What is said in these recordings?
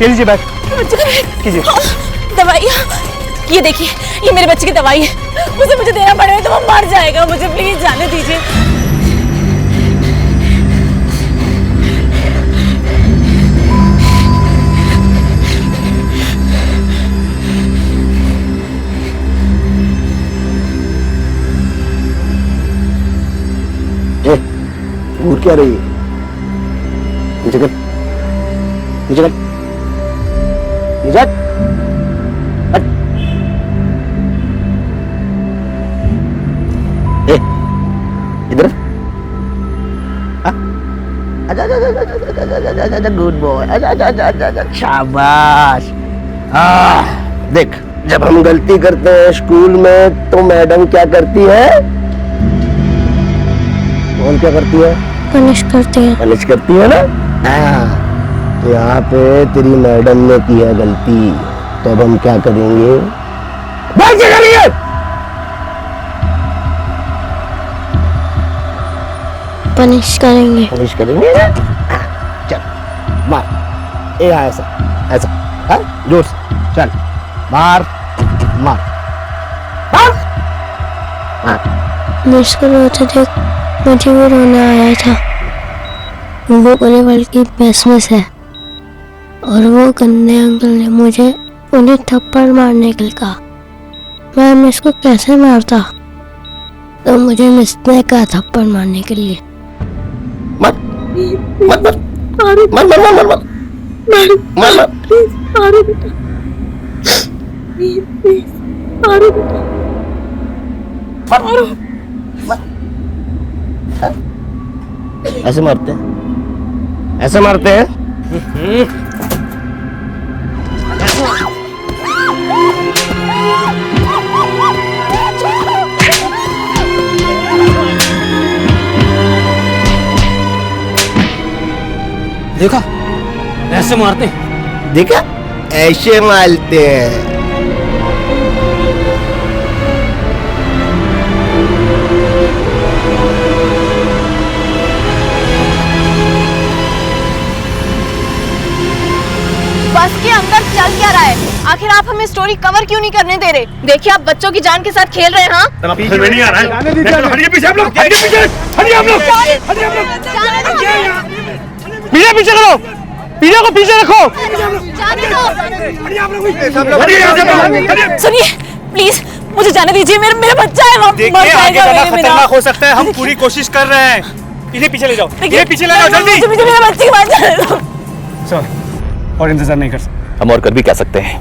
ये लीजिए बैग, कीजिए। दवाइयाँ, ये देखिए, ये मेरे बच्चे की दवाई है, मुझे देना पड़ेगा तो वो मर जाएगा, मुझे प्लीज जाने दीजिए। घूर क्या रही है? नीचे कर, नीचे कर, नीचे हट। इधर गुड बॉय, शाबाश। देख, जब हम गलती करते हैं स्कूल में तो मैडम क्या करती है? कौन क्या करती है? पनिश करती है। पनिश करती है ना? हाँ, तो यहाँ पे तेरी मैडम ने की है गलती, तो अब हम क्या करेंगे? क्या करेंगे? पनिश करेंगे। पनिश करेंगे ना? चल मार, ए ऐसा ऐसा, हाँ जोर से चल, मार मार मार मार। मुझको रोते देख मुझे भी रोना आया था। वो परिवार की बेसमेस है और वो गंदे अंकल ने मुझे उन्हें थप्पड़ मारने के लिए कहा। मैं इसको कैसे मारता, तो मुझे मिसने का थप्पड़ मारने के लिए। मत मत मत मत मत मत मत मत मत प्लीज मारो बेटा, प्लीज मारो बेटा, मारो। ऐसे मारते हैं, ऐसे मारते हैं। देखा, ऐसे मारते हैं। देखा, ऐसे मारते हैं। बस के अंदर चल क्या रहा है? आखिर आप हमें स्टोरी कवर क्यों नहीं करने दे रहे? देखिए, आप बच्चों की जान के साथ खेल रहे हैं। हाँ, पीछे नहीं आ रहा है। हटिए पीछे आप लोग, हटिए पीछे, हटिए आप लोग, हटिए आप लोग, पीछे पीछे करो, पीछे को पीछे रखो। सुनिए प्लीज, मुझे जाने दीजिए, मेरा बच्चा है, मर देखिए आगे जाएगा जाना मेरे बिना। खतरनाक हो सकता है, हम पूरी कोशिश कर रहे हैं। इन्हें पीछे ले जाओ, ये पीछे ले जाओ जल्दी। मुझे मेरे बच्चे की बात जाने दो। सर, और इंतजार नहीं कर सकते। हम और कर भी क्या सकते हैं?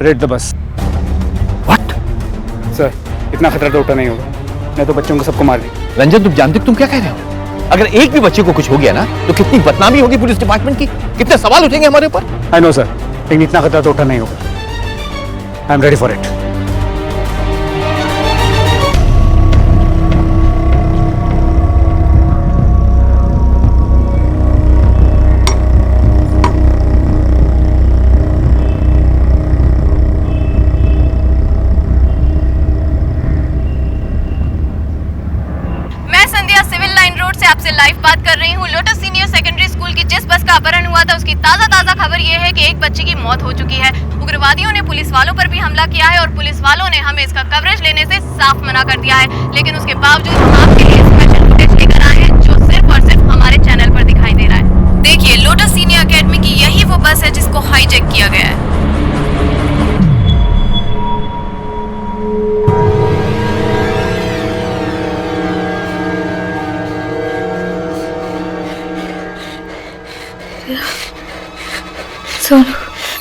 Read the bus. What? Sir, इतना खतरा तो उठा नहीं होगा, मैं तो बच्चों को सबको मार दी। रंजन, तुम जानते हो तुम क्या कह रहे हो? अगर एक भी बच्चे को कुछ हो गया ना, तो कितनी बदनामी होगी पुलिस डिपार्टमेंट की, कितने सवाल उठेंगे हमारे ऊपर। आई नो सर, लेकिन इतना खतरा तो उठा नहीं होगा। I am ready for it. आपसे लाइव बात कर रही हूँ। लोटस सीनियर सेकेंडरी स्कूल की जिस बस का अपहरण हुआ था, उसकी ताजा खबर ये है कि एक बच्चे की मौत हो चुकी है। उग्रवादियों ने पुलिस वालों पर भी हमला किया है और पुलिस वालों ने हमें इसका कवरेज लेने से साफ मना कर दिया है। लेकिन उसके बावजूद हम आपके लिए स्पेशल फुटेज लेकर आए हैं, जो सिर्फ और सिर्फ हमारे चैनल पर दिखाई दे रहा है। देखिए, लोटस सीनियर अकेडमी की यही वो बस है जिसको हाईजैक किया गया है।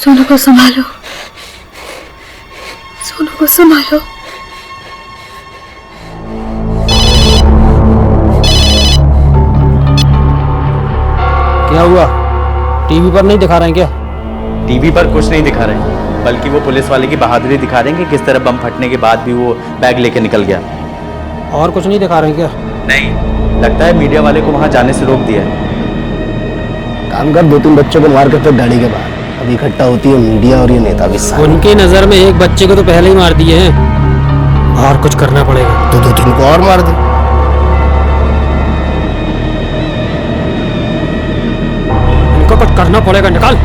सोनू को संभालो, सोनू को संभालो। क्या हुआ? टीवी पर नहीं दिखा रहे हैं क्या? टीवी पर कुछ नहीं दिखा रहे हैं, बल्कि वो पुलिस वाले की बहादुरी दिखा रहे हैं कि किस तरह बम फटने के बाद भी वो बैग लेके निकल गया। और कुछ नहीं दिखा रहे हैं क्या? नहीं, लगता है मीडिया वाले को वहां जाने से रोक दिया है। काम कर, 2-3 बच्चों को मार कर फिर गाड़ी के बाहर। अब इकट्ठा होती है मीडिया और ये नेता भी साथ। उनकी नजर में एक बच्चे को तो पहले ही मार दिए हैं, और कुछ करना पड़ेगा। तो 2-3 को और मार दे। इनको कुछ करना पड़ेगा, निकाल।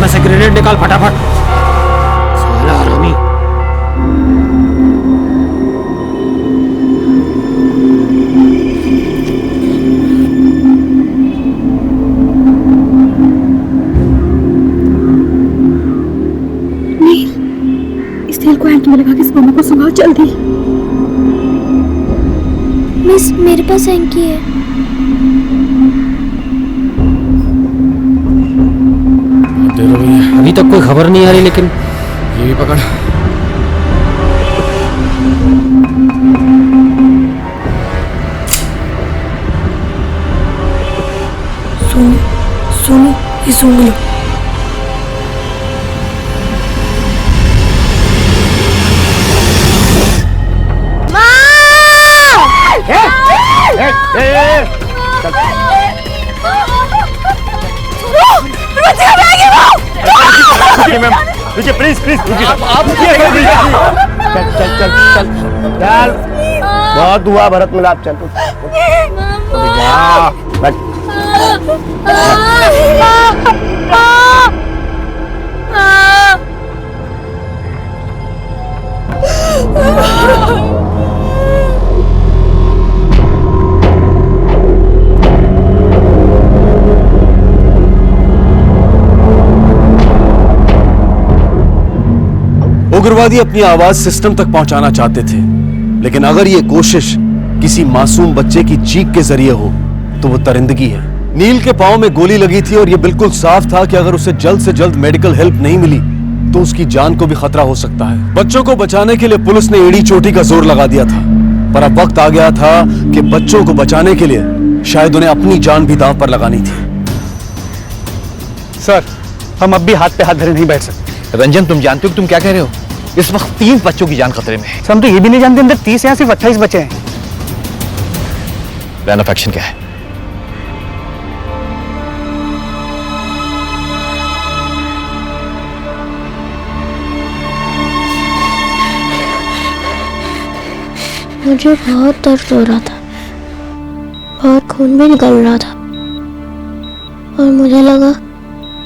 उसमें से ग्रेनेड निकाल फटाफट। साला हरामी। इस तेल को हैंड में लगा के इस मम्मी को सुंघाओ जल्दी। मिस मेरे पास हैंकी है। अभी तक कोई खबर नहीं आ रही, लेकिन ये भी पकड़। सोनू सोनू ये सूंघ लो। रुकिए प्लीज प्लीज रुकिए। आप चल चल चल चल चल, बहुत हुआ भरत मिलाप, चल बैठ। उग्रवादी अपनी आवाज सिस्टम तक पहुंचाना चाहते थे, लेकिन अगर ये कोशिश किसी मासूम बच्चे की चीख के जरिए हो तो वो दरिंदगी है। नील के पांव में गोली लगी थी और ये बिल्कुल साफ था कि अगर उसे जल्द से जल्द मेडिकल हेल्प नहीं मिली तो उसकी जान को भी खतरा हो सकता है। बच्चों को बचाने के लिए पुलिस ने एड़ी चोटी का जोर लगा दिया था, पर अब वक्त आ गया था कि बच्चों को बचाने के लिए शायद उन्हें अपनी जान भी दांव पर लगानी थी। सर, हम अब भी हाथ पे हाथ धरे नहीं बैठ सकते। रंजन, तुम जानते हो कि तुम क्या कह रहे हो? इस वक्त 30 बच्चों की जान खतरे में है। हम तो ये भी नहीं जानते अंदर 30 या सिर्फ 28 बचे हैं। प्लान ऑफ एक्शन क्या है? मुझे बहुत दर्द हो रहा था, बहुत खून भी निकल रहा था, और मुझे लगा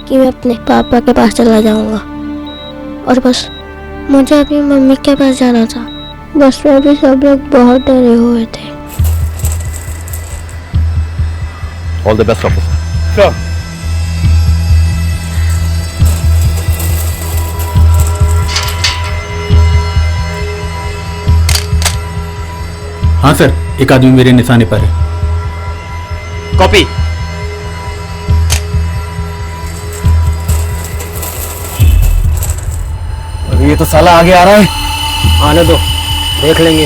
कि मैं अपने पापा के पास चला जाऊंगा और बस मुझे अपनी मम्मी के पास जाना था। बस में भी सब लोग बहुत डरे हुए थे। All the best officer. Sir, हाँ सर, एक आदमी मेरे निशाने पर है। कॉपी। ये तो साला आगे आ रहा है। आने दो, देख लेंगे।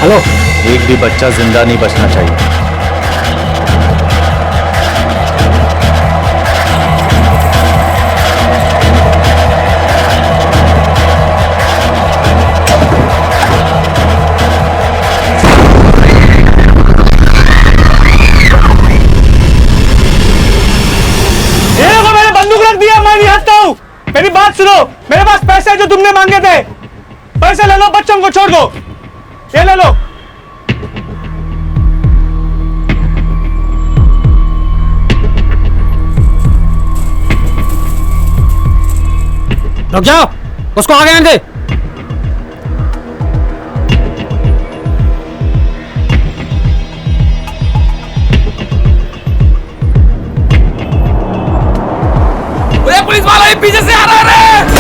हेलो, एक भी बच्चा जिंदा नहीं बचना चाहिए। मेरी बात सुनो, मेरे पास पैसे जो तुमने मांगे थे, पैसे ले लो, बच्चों को छोड़ दो। ये ले लो। रुक जाओ, उसको आगे आने दे। पुलिस वाला ही पीछे से आ रहा है।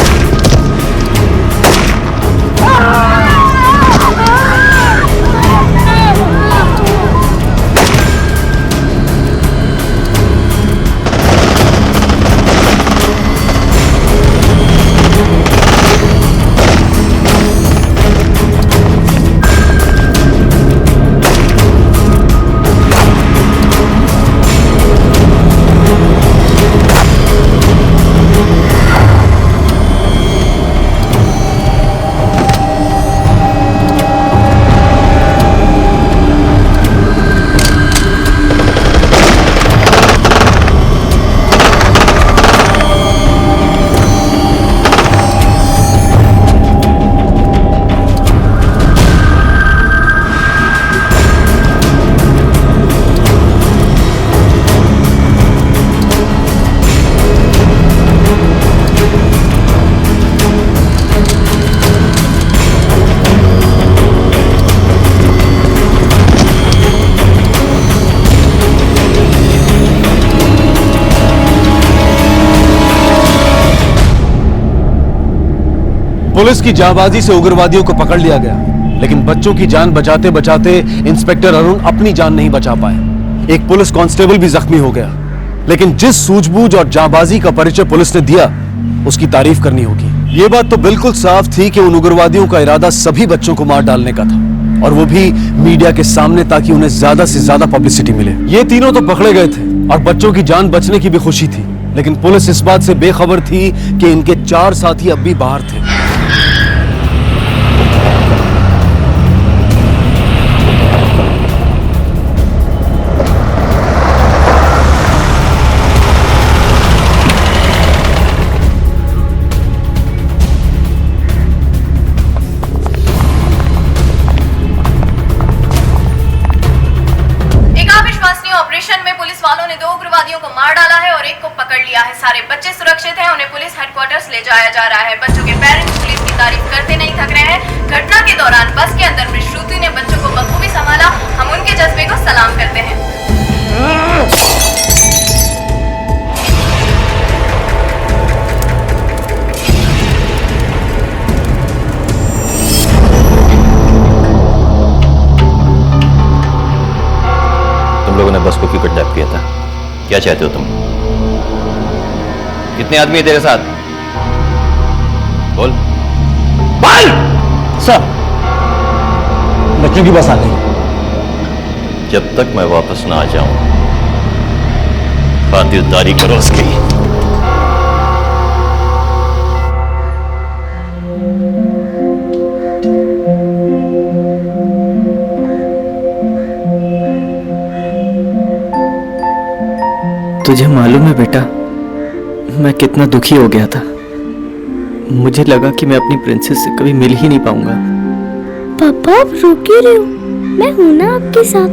पुलिस की जाबाजी से उग्रवादियों को पकड़ लिया गया, लेकिन बच्चों की जान बचाते बचाते इंस्पेक्टर अरुण अपनी जान नहीं बचा पाए। एक पुलिस कांस्टेबल भी जख्मी हो गया। लेकिन जिस सूझबूझ और जाबाजी का परिचय पुलिस ने दिया, उसकी तारीफ करनी होगी। ये बात तो बिल्कुल साफ थी कि उन उग्रवादियों का इरादा सभी बच्चों को मार डालने का था, और वो भी मीडिया के सामने, ताकि उन्हें ज्यादा से ज्यादा पब्लिसिटी मिले। ये तीनों तो पकड़े गए थे और बच्चों की जान बचने की भी खुशी थी, लेकिन पुलिस इस बात से बेखबर थी कि इनके 4 साथी अब भी बाहर थे। ऑपरेशन में पुलिस वालों ने 2 उग्रवादियों को मार डाला है और एक को पकड़ लिया है। सारे बच्चे सुरक्षित हैं, उन्हें पुलिस हेडक्वार्टर्स ले जाया जा रहा है। बच्चों के पेरेंट्स पुलिस की तारीफ करते नहीं थक रहे हैं। घटना के दौरान बस के अंदर मिस श्रुति ने बच्चों को बखूबी संभाला। हम उनके जज्बे को सलाम करते हैं। लोगों ने बस को क्यों किडनैप किया था? क्या चाहते हो तुम? कितने आदमी है तेरे साथ? बोल। बोल! सर, बच्चों की बस आ गई। जब तक मैं वापस ना आ जाऊं, खातिरदारी करो उसकी। तुझे मालूम है बेटा, मैं कितना दुखी हो गया था। मुझे लगा कि मैं अपनी प्रिंसेस से कभी मिल ही नहीं पाऊंगा। पापा आप रो क्यों रहे हो? मैं हूं ना आपके साथ।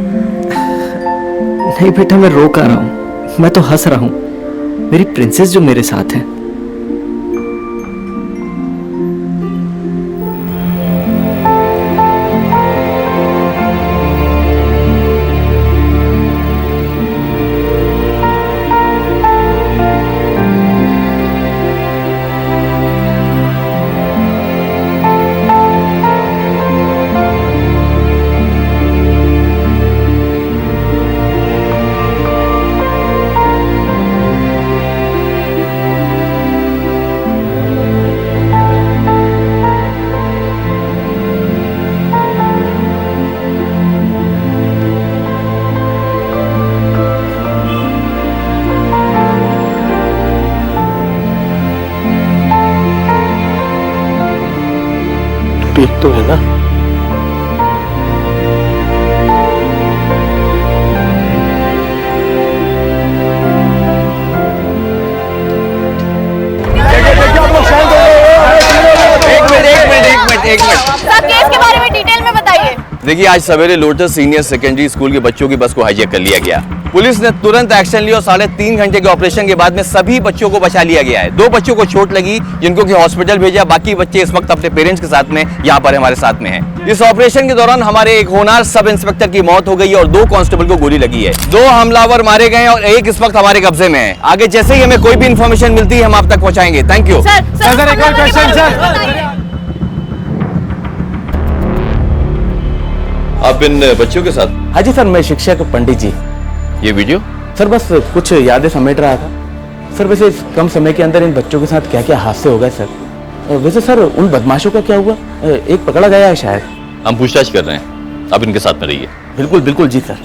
नहीं बेटा, मैं रो कर रहा हूं, मैं तो हंस रहा हूं। मेरी प्रिंसेस जो मेरे साथ है। ठीक तो है ना? एक मिनट। सब केस के बारे में डिटेल में बताइए। देखिए, आज सवेरे लोटस सीनियर सेकेंडरी स्कूल के बच्चों की बस को हाईजैक कर लिया गया। पुलिस ने तुरंत एक्शन लिया और 3.5 घंटे के ऑपरेशन के बाद में सभी बच्चों को बचा लिया गया है। 2 बच्चों को चोट लगी, जिनको कि हॉस्पिटल भेजा। बाकी बच्चे इस वक्त अपने पेरेंट्स के साथ में यहाँ पर हमारे साथ में हैं। इस ऑपरेशन के दौरान हमारे एक होनहार सब इंस्पेक्टर की मौत हो गई है और 2 कांस्टेबल को गोली लगी है। 2 हमलावर मारे गए और एक इस वक्त हमारे कब्जे में है। आगे जैसे ही हमें कोई भी इंफॉर्मेशन मिलती है, हम आप तक पहुंचाएंगे। Thank you. सर, एक और क्वेश्चन सर। आप इन बच्चों के साथ? हाँ जी सर, मैं शिक्षक पंडित जी। ये वीडियो? सर बस कुछ यादें समेट रहा था। सर वैसे इस कम समय के अंदर इन बच्चों के साथ क्या क्या हादसे हो गए सर। वैसे सर उन बदमाशों का क्या हुआ? एक पकड़ा गया है शायद। हम पूछताछ कर रहे हैं, आप इनके साथ में रहिए। बिल्कुल बिल्कुल जी सर।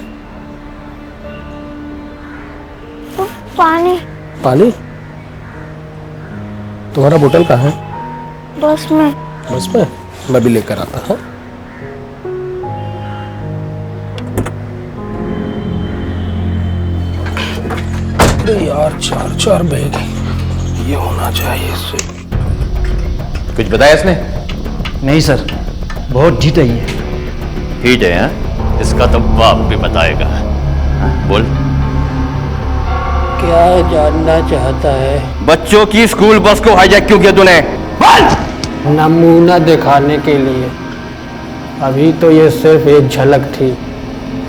पानी। पानी? तुम्हारा बोतल कहाँ है? बस में। बस में? मैं भी लेकर आता हूँ। यार 4 बैग ये होना चाहिए इससे। कुछ बताया इसने? नहीं सर, बहुत ढीठ है ये। हीट है हाँ? इसका तो बाप भी बताएगा। बोल। क्या जानना चाहता है? बच्चों की स्कूल बस को हाईजैक क्यों किया तूने? बोल। नमूना दिखाने के लिए। अभी तो ये सिर्फ एक झलक थी,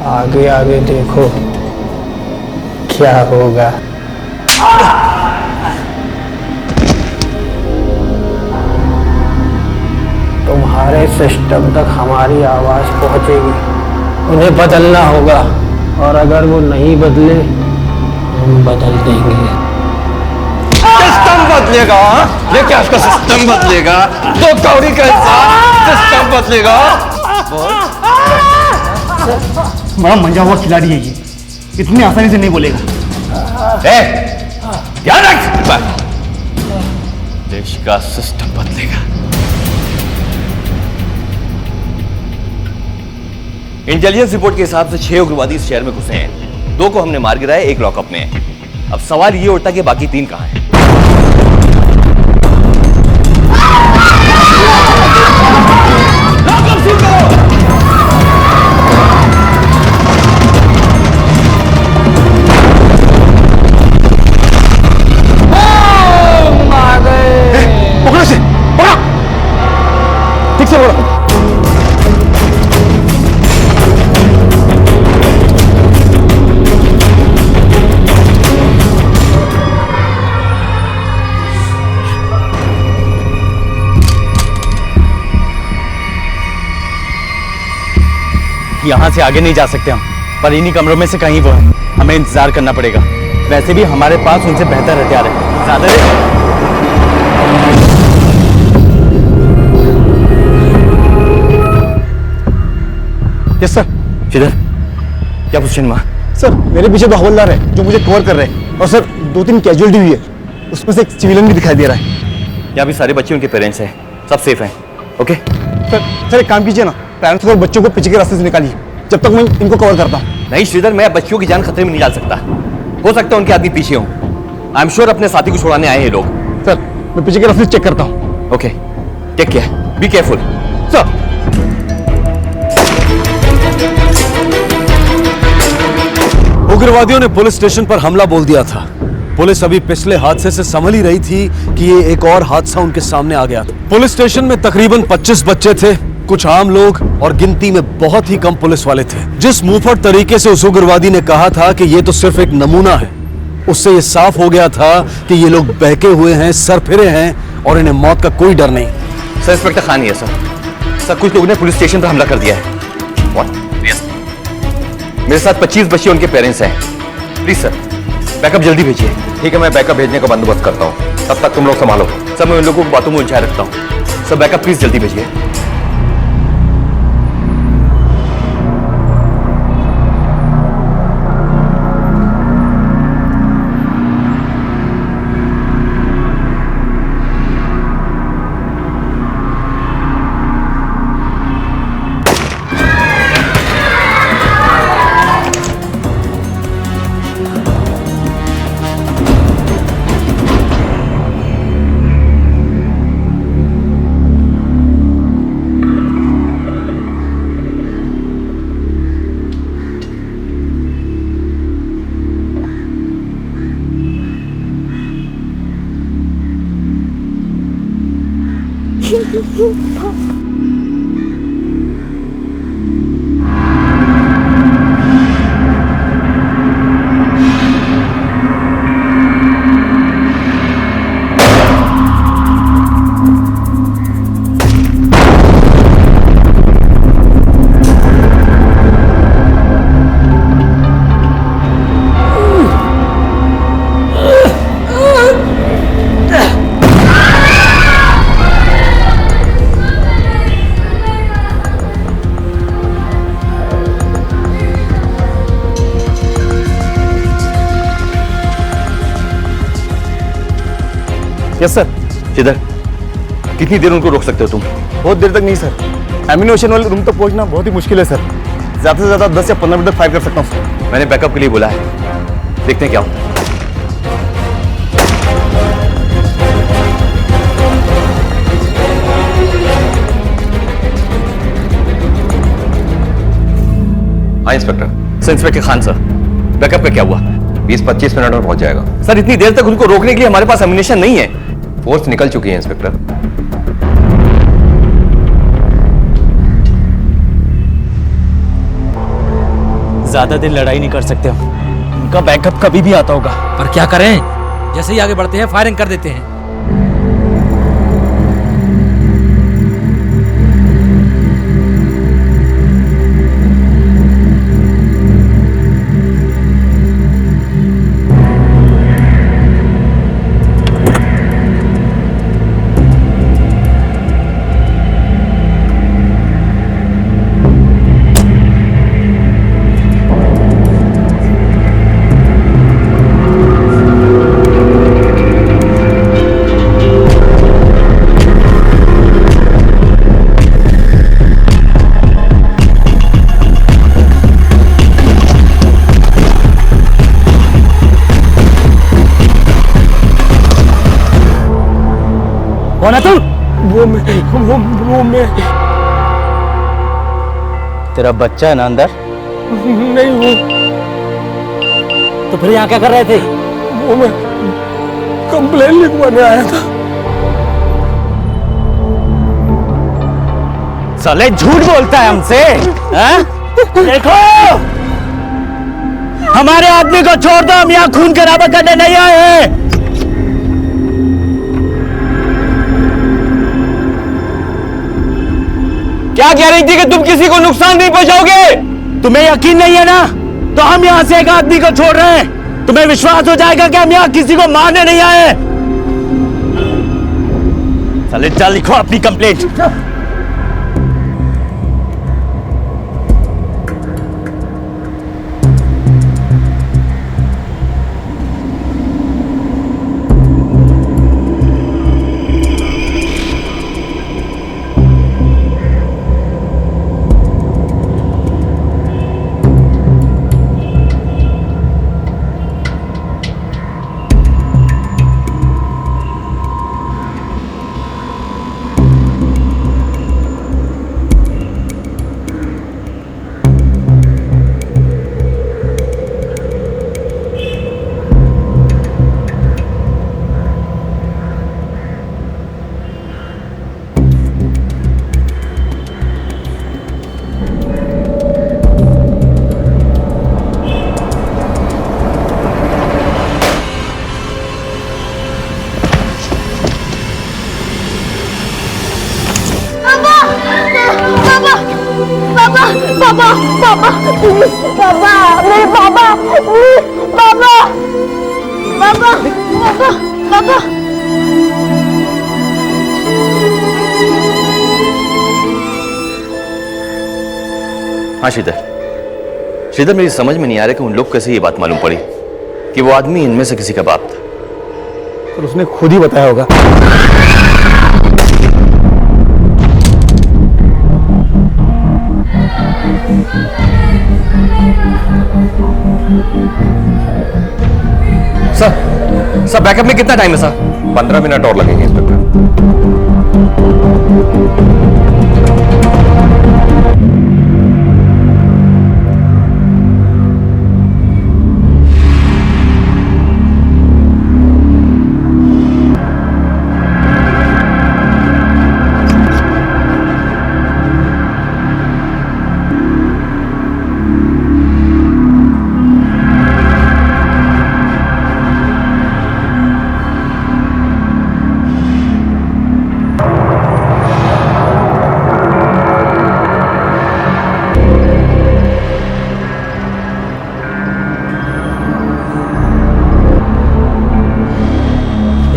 आगे आगे देखो क्या होगा। तुम्हारे सिस्टम तक हमारी आवाज़ पहुंचेगी। उन्हें बदलना होगा, और अगर वो नहीं बदले हम बदल देंगे। सिस्टम बदलेगा? ये क्या उसका सिस्टम बदलेगा? दो कौड़ी का इंसान सिस्टम बदलेगा? बड़ा मंजा हुआ खिलाड़ी है ये, इतनी आसानी से नहीं बोलेगा। ध्यान रख, देश का सिस्टम बदलेगा। इंटेलिजेंस रिपोर्ट के हिसाब से 6 उग्रवादी इस शहर में घुसे हैं। 2 को हमने मार गिराया, 1 लॉकअप में है। अब सवाल ये उठता कि बाकी 3 कहां हैं? पकड़ो से, पकड़ो, ठीक से पकड़ो। यहाँ से आगे नहीं जा सकते हम, पर इन्हीं कमरों में से कहीं वो है। हमें इंतजार करना पड़ेगा। वैसे भी हमारे पास उनसे बेहतर हथियार है। ज्यादा यस सर। किधर? क्या पोजीशन में? सर मेरे पीछे 2 हवलदार है जो मुझे कवर कर रहे हैं, और सर 2-3 कैजुअलिटी हुई है, उसमें से एक सिविलियन भी दिखाई दे रहा है। यहाँ भी सारे बच्चे उनके पेरेंट्स हैं, सब सेफ हैं। ओके सर एक काम कीजिए ना, पेरेंट्स और बच्चों को पीछे के रास्ते से निकालिए, जब तक मैं इनको कवर करता हूँ। नहीं श्रीधर, मैं बच्चियों की जान खतरे में नहीं डाल सकता। हो सकता है उनके आदमी पीछे हों। आई एम श्योर अपने साथी को छुड़ाने आए हैं लोग। सर मैं पीछे के रास्ते चेक करता हूँ। Okay, take care, be careful. Sir उग्रवादियों ने पुलिस स्टेशन पर हमला बोल दिया था। पुलिस अभी पिछले हादसे से संभल ही रही थी कि ये एक और हादसा उनके सामने आ गया था। पुलिस स्टेशन में तकरीबन 25 बच्चे थे, कुछ आम लोग और गिनती में बहुत ही कम पुलिस वाले थे। जिस मुंहफट तरीके से उस उग्रवादी ने कहा था कि ये तो सिर्फ एक नमूना है, उससे ये साफ हो गया था कि ये लोग बहके हुए हैं, सर फिरे हैं और इन्हें मौत का कोई डर नहीं। सर इंस्पेक्टर खान ही है सर। कुछ लोगों ने पुलिस स्टेशन पर हमला कर दिया है। Yes. मेरे साथ 25 बच्चे उनके पेरेंट्स हैं। प्लीज सर बैकअप जल्दी भेजिए। ठीक है, मैं बैकअप भेजने का बंदोबस्त करता हूँ, तब तक तुम लोग संभालो। सर मैं उन लोगों को बातों में उलझाए रखता हूँ। सर बैकअप प्लीज जल्दी भेजिए। Yes sir. किधर? कितनी देर उनको रोक सकते हो तुम? बहुत देर तक नहीं सर, एम्यूनेशन वाले रूम तक पहुंचना बहुत ही मुश्किल है सर। ज्यादा से ज्यादा 10 या 15 मिनट तक फायर कर सकता हूँ सर। मैंने बैकअप के लिए बोला है, देखते हैं क्या होता है। हाँ inspector. Sir inspector Khan sir, backup का क्या हुआ? 20-25 मिनट में पहुंच जाएगा। सर इतनी देर तक उनको रोकने के लिए हमारे पास एम्यूनेशन नहीं है। फोर्स निकल चुकी है इंस्पेक्टर। ज्यादा देर लड़ाई नहीं कर सकते हम, उनका बैकअप कभी भी आता होगा। पर क्या करें, जैसे ही आगे बढ़ते हैं फायरिंग कर देते हैं। कौन है तू? वो मैं तेरा बच्चा है ना अंदर? नहीं, वो तो फिर यहाँ क्या कर रहे थे? वो मैं कंप्लेन लिखवाने आया था। साले झूठ बोलता है हमसे, हैं? देखो, हमारे आदमी को छोड़ दो, हम यहाँ खून खराबा करने नहीं आए हैं। क्या गारंटी कि तुम किसी को नुकसान नहीं पहुंचाओगे? तुम्हें यकीन नहीं है ना, तो हम यहाँ से एक आदमी को छोड़ रहे हैं। तुम्हें विश्वास हो जाएगा कि हम यहाँ किसी को मारने नहीं आए। साले चल लिखो अपनी कंप्लेंट। हाँ श्रीधर, श्रीधर मेरी समझ में नहीं आ रहा कि उन लोग कैसे ये बात मालूम पड़ी कि वो आदमी इनमें से किसी का बाप था। और उसने खुद ही बताया होगा। सर बैकअप में कितना टाइम है सर? 15 मिनट और लगेंगे इंस्पेक्टर।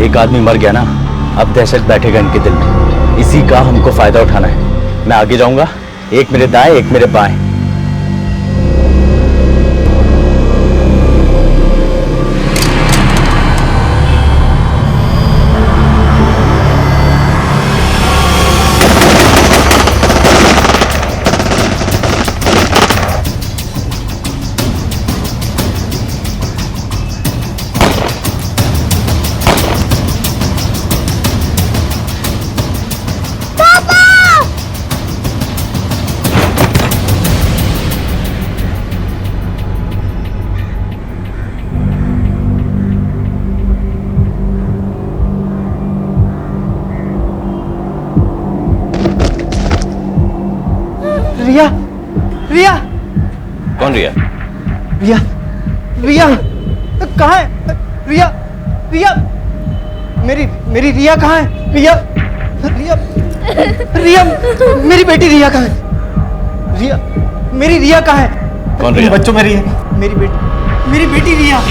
एक आदमी मर गया ना, अब दहशत बैठेगा इनके दिल में। इसी का हमको फायदा उठाना है। मैं आगे जाऊंगा, एक मेरे दाएं एक मेरे बाएं। रिया, रिया, कौन रिया? रिया, रिया, कहाँ है? रिया, रिया, मेरी रिया कहाँ है? रिया, रिया, रिया, मेरी बेटी रिया कहाँ है? रिया, मेरी रिया कहाँ है? कौन रिया? बच्चों में रिया, मेरी बेटी रिया।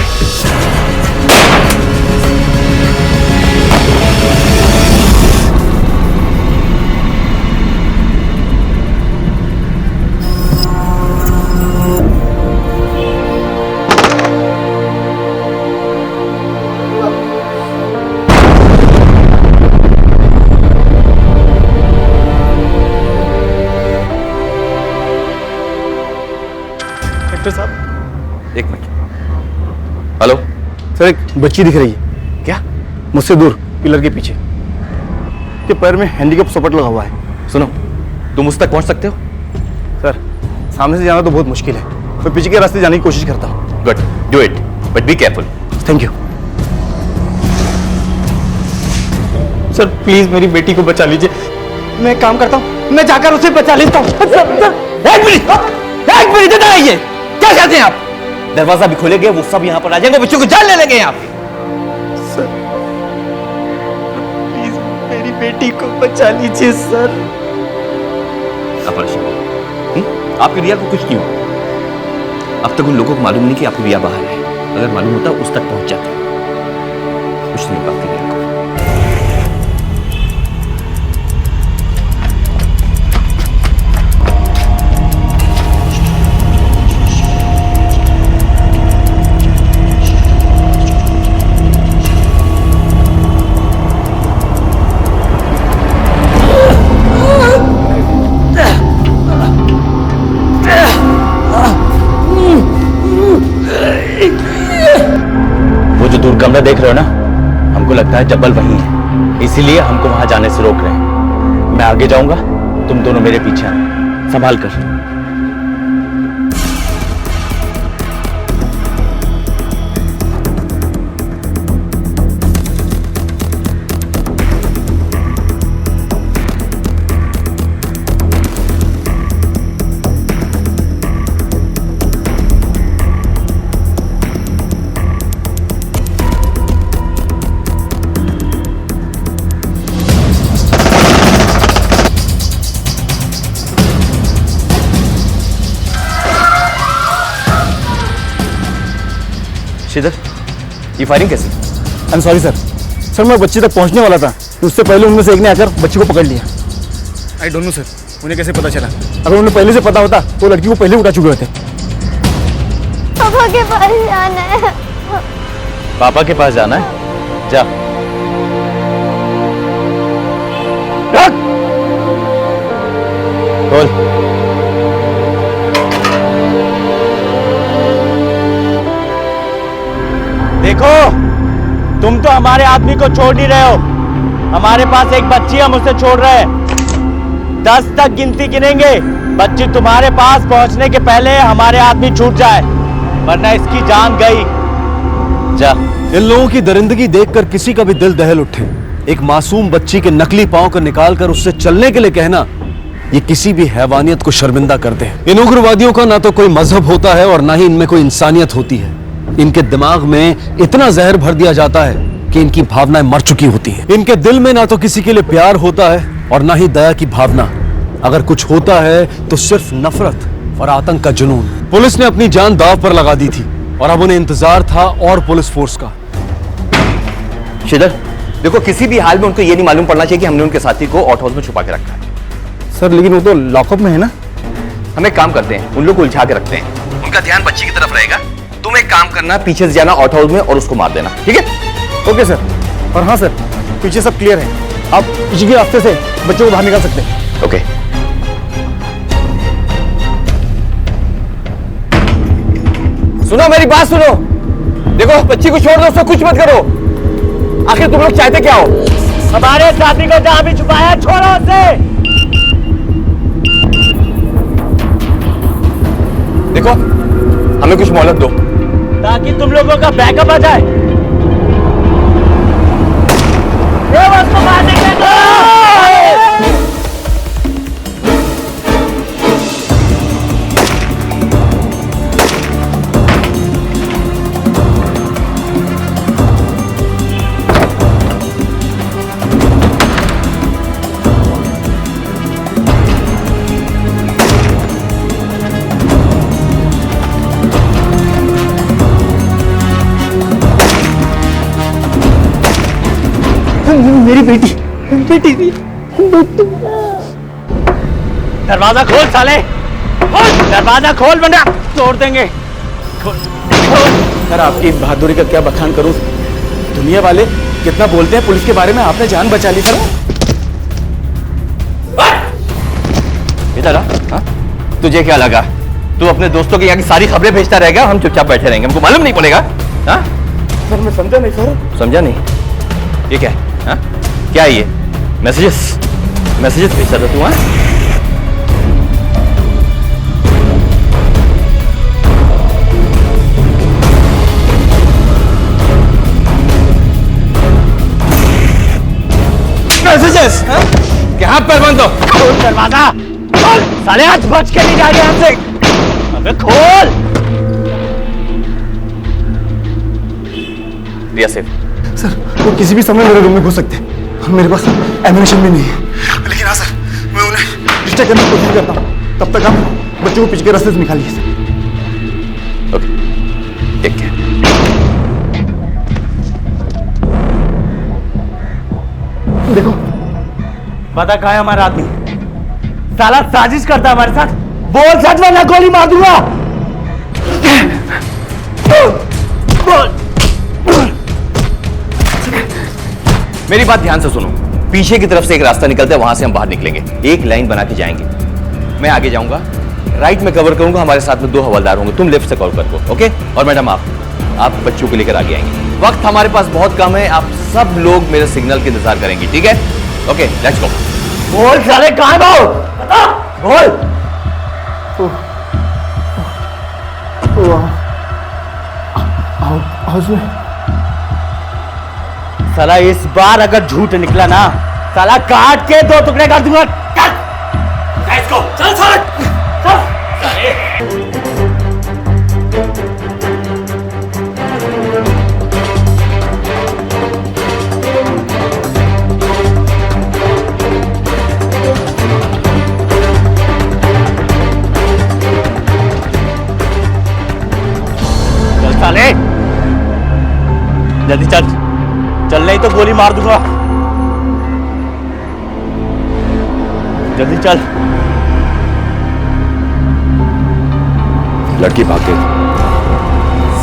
साहब एक मिनट। हेलो सर, एक बच्ची दिख रही है। क्या? मुझसे दूर, पिलर के पीछे। के पैर में हैंडीकैप सपोर्ट लगा हुआ है। सुनो, तुम उस तक पहुंच सकते हो? सर सामने से जाना तो बहुत मुश्किल है, मैं पीछे के रास्ते जाने की कोशिश करता हूँ। Good, do it, but be careful. Thank you. Sir please मेरी बेटी को बचा लीजिए, मैं एक काम करता हूँ, मैं जाकर उसे बचा लेता हूँ। एक मिनट इधर आइए। क्या चाहते हैं आप? दरवाजा भी खोलेंगे, वो सब यहाँ पर आ जाएंगे, बच्चों को जान ले लेंगे यहाँ पे। सर प्लीज मेरी बेटी को बचा लीजिए सर। आपकी रिया को कुछ नहीं हुआ। अब तक उन लोगों को मालूम नहीं कि आपकी रिया बाहर है। अगर मालूम होता उस तक पहुंच जाते। कुछ नहीं होगा आपकी रिया को। कमरा देख रहे हो ना, हमको लगता है जब्बल वहीं है, इसीलिए हमको वहां जाने से रोक रहे हैं। मैं आगे जाऊंगा, तुम दोनों मेरे पीछे आना, संभाल कर। श्रीधर, ये फायरिंग कैसी? I am sorry sir. Sir मैं बच्चे तक पहुंचने वाला था, उससे पहले उनमें से एक ने आकर बच्ची को पकड़ लिया। आई डोंट नो सर, उन्हें कैसे पता चला? अगर उन्हें पहले से पता होता तो लड़की को पहले उठा चुके होते। पापा के पास जाना है। पापा के पास जाना है? जा। खोल। देखो, तुम तो हमारे आदमी को छोड़ नहीं रहे हो। हमारे पास एक बच्ची हम उसे छोड़ रहे हैं। 10 तक गिनती गिनेंगे, बच्ची तुम्हारे पास पहुंचने के पहले हमारे आदमी छूट जाए, वरना इसकी जान गई। जा। इन लोगों की दरिंदगी देखकर किसी का भी दिल दहल उठे। एक मासूम बच्ची के नकली पांव को निकालकर उससे चलने के लिए कहना, ये किसी भी हैवानियत को शर्मिंदा करते हैं। इन उग्रवादियों का ना तो कोई मजहब होता है और ना ही इनमें कोई इंसानियत होती है। इनके दिमाग में इतना जहर भर दिया जाता है कि इनकी भावनाएं मर चुकी होती हैं। इनके दिल में ना तो किसी के लिए प्यार होता है और ना ही दया की भावना। अगर कुछ होता है तो सिर्फ नफरत और आतंक का जुनून। पुलिस ने अपनी जान दांव पर लगा दी थी और अब उन्हें इंतजार था और पुलिस फोर्स का। श्रीधर, देखो किसी भी हाल में उनको ये नहीं मालूम पड़ना चाहिए कि हमने उनके साथी को आउट हाउस में छुपा के रखा है। सर लेकिन वो तो लॉकअप में है ना। हम एक काम करते हैं, उन लोग को उलझा के रखते हैं, उनका ध्यान बच्ची की तरफ रहेगा। तुम एक काम करना, पीछे से जाना आउट हाउस में और उसको मार देना, ठीक है? Okay sir. और हाँ सर, पीछे सब क्लियर है, आप पीछे के रास्ते से बच्चों को बाहर निकाल सकते हैं। ओके। सुनो मेरी बात सुनो, देखो बच्ची को छोड़ दो, उसको कुछ मत करो। आखिर तुम लोग चाहते क्या हो? हमारे साथी को जहां भी छुपाया छोड़ो उसे। देखो हमें कुछ मोहलत दो ताकि तुम लोगों का बैकअप आ जाए। ये उसको मारने के लिए मेरी बेटी थी। दरवाजा खोल साले, खोल दरवाजा खोल वरना तोड़ देंगे। खोल। सर आपकी बहादुरी का क्या बखान करूं, दुनिया वाले कितना बोलते हैं पुलिस के बारे में, आपने जान बचा ली सर। इधर आ। हाँ? तुझे क्या लगा तू अपने दोस्तों के यहाँ की सारी खबरें भेजता रहेगा, हम चुपचाप बैठे रहेंगे, हमको मालूम नहीं पड़ेगा? हाँ? सर मैं समझा नहीं सर। समझा नहीं? ये क्या है? हाँ? क्या है ये? मैसेजेस भेजा था तू? हाँ, मैसेजेस? क्या पर बंद हो? खोल दरवाजा, खोल साले, आज बच के नहीं जाएंगे हमसे। अबे खोल। रिया सेफ? सर वो किसी भी समय मेरे रूम में घुस सकते हैं, मेरे पास एमिनेशन भी नहीं है। लेकिन हाँ सर, मैं उन्हें डिस्ट्रैक्ट करने की कोशिश करता हूँ, तब तक आप बच्चों को पीछे के रास्ते से निकालिए सर। Okay, take care. देखो, पता कहाँ है हमारा आदमी? साला साजिश करता है हमारे साथ। बोल सच वरना गोली मार दूंगा। बोल। मेरी बात ध्यान से सुनो। पीछे की तरफ से एक रास्ता निकलता है, वहां से हम बाहर निकलेंगे, एक लाइन बना के जाएंगे। मैं आगे जाऊंगा, राइट में कवर करूंगा, हमारे साथ में 2 हवलदार होंगे, तुम लेफ्ट से कवर करो। ओके? और मैडम आप बच्चों को लेकर आगे आएंगे। वक्त हमारे पास बहुत कम है, आप सब लोग मेरे सिग्नल का इंतजार करेंगे, ठीक है? Okay, let's go. बोल साले, कहां है? बता, बोल। साला इस बार अगर झूठ निकला ना, साला काट के 2 टुकड़े कर दूंगा। लेट्स गो, चल साले, चल। चल साले, जल्दी चल, चल नहीं तो गोली मार दूंगा। जल्दी चल। लड़की भाग गई,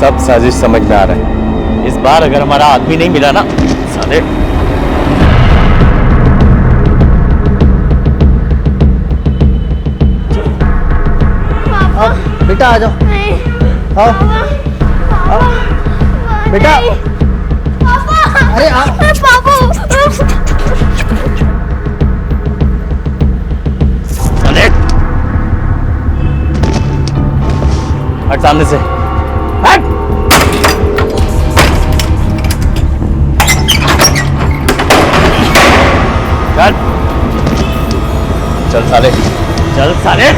सब साजिश समझ में आ रहा है। इस बार अगर हमारा आदमी नहीं मिला ना साले, बेटा आ जाओ। आओ बेटा। अरे आओ। साले हट सामने से, हट। चल साले, चल साले,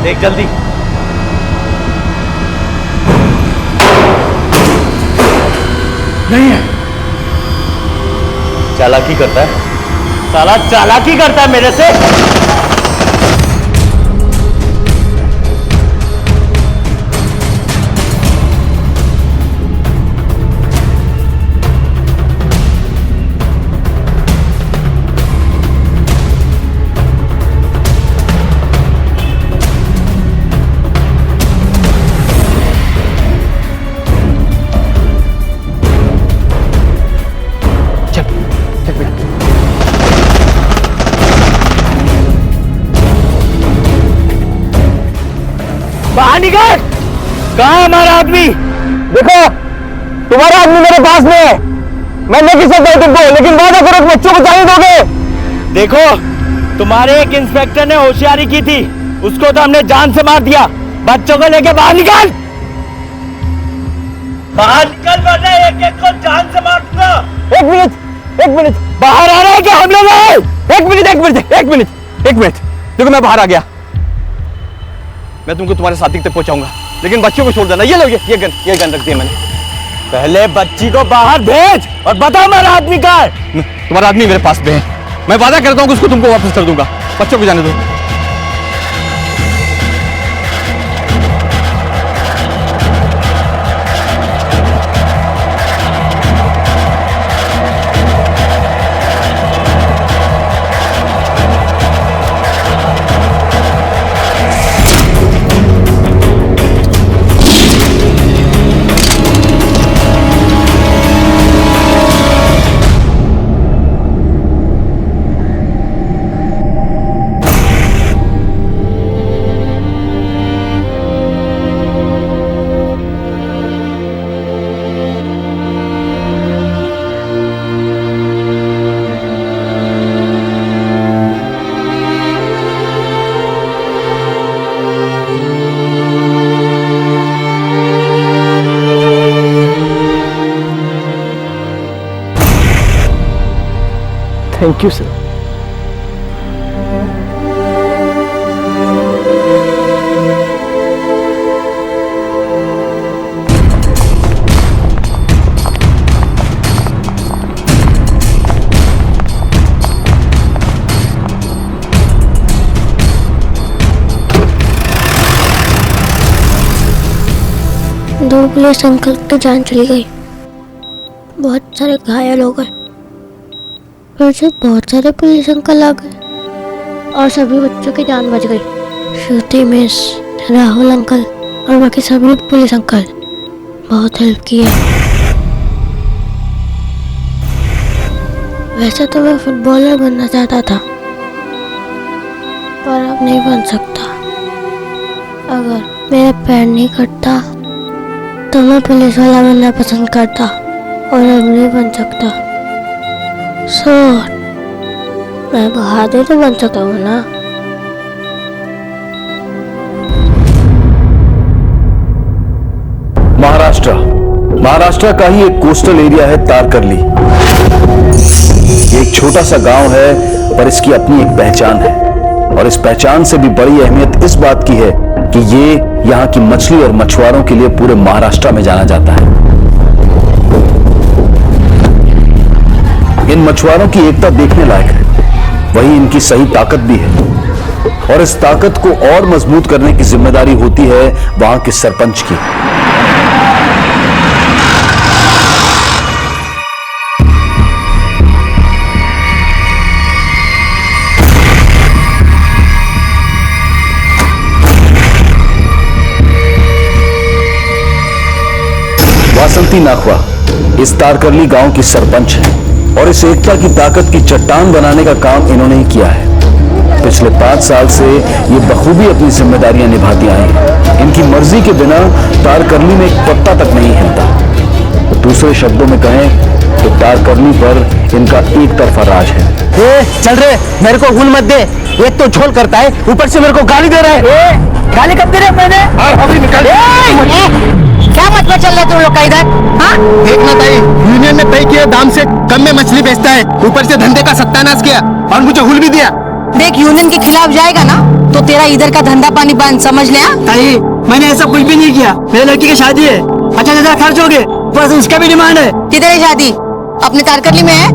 देख जल्दी। नहीं है। चालाकी करता है साला, चालाकी करता है मेरे से। बाहर निकल। कहाँ है हमारा आदमी? देखो, तुम्हारा आदमी मेरे पास में है, मैं नहीं किस सकता तुमको, लेकिन वादा करो कि बच्चों को जाने दोगे। देखो, तुम्हारे एक इंस्पेक्टर ने होशियारी की थी, उसको तो हमने जान से मार दिया। बच्चों को लेके बाहर निकल, बाहर निकल, वरना एक को जान से मार दूंगा। एक मिनट, बाहर आ रहा है क्या हम लोग? एक मिनट, देखो मैं बाहर आ गया, मैं तुमको तुम्हारे साथी तक पहुंचाऊंगा, लेकिन बच्चों को छोड़ देना। ये लो, ये गन रख दिया मैंने। पहले बच्ची को बाहर भेज और बता मेरा आदमी कहाँ है। तुम्हारा आदमी मेरे पास में है, मैं वादा करता हूँ कि उसको तुमको वापस कर दूंगा। बच्चों को जाने दो। Thank you sir. दो पुलिस अंकल की जान चली गई, बहुत सारे घायल हो गए। फिर से बहुत सारे पुलिस अंकल आ गए और सभी बच्चों की जान बच गई। श्रुति मिस, राहुल अंकल और बाकी सभी पुलिस अंकल बहुत हेल्प की है। वैसे तो मैं फुटबॉलर बनना चाहता था, पर अब नहीं बन सकता। अगर मेरा पैर नहीं कटता तो मैं पुलिस वाला बनना पसंद करता, और अब नहीं बन सकता। मैं बहादुर तो बन सकता हूँ ना। महाराष्ट्र का ही एक कोस्टल एरिया है तारकर्ली। ये एक छोटा सा गांव है, पर इसकी अपनी एक पहचान है, और इस पहचान से भी बड़ी अहमियत इस बात की है कि ये यहाँ की मछली और मछुआरों के लिए पूरे महाराष्ट्र में जाना जाता है। इन मछुआरों की एकता देखने लायक है, वही इनकी सही ताकत भी है, और इस ताकत को और मजबूत करने की जिम्मेदारी होती है वहां के सरपंच की। वासंती नाखवा इस तारकर्ली गांव की सरपंच है, और इस एकता की ताकत की चट्टान बनाने का काम इन्होंने ही किया है। पिछले 5 साल से ये बखूबी अपनी जिम्मेदारियां निभाती आई हैं। इनकी मर्जी के बिना तारकर्ली में एक पत्ता तक नहीं हिलता। दूसरे शब्दों में कहें तो तारकर्ली पर इनका एक तरफा राज है। चल रे, मेरे को हुल मत दे। एक तो झोल करता है, ऊपर से मेरे को गाली दे रहा है। गाली कब दे रहे मैंने? अभी निकल। क्या मतलब चल रहा है तुम लोग का इधर? हाँ? देखना ताई, यूनियन ने तय किए दाम से कम में मछली बेचता है, ऊपर से धंधे का सत्यानाश किया और मुझे हुल भी दिया। देख, यूनियन के खिलाफ जाएगा ना तो तेरा इधर का धंधा पानी बंद, समझ ले। ताई, मैंने ऐसा कुछ भी नहीं किया। मेरे लड़की की शादी है, 50,000 खर्च हो गए, बस उसका भी डिमांड है। किधर है शादी? अपने तारकर्ली में है?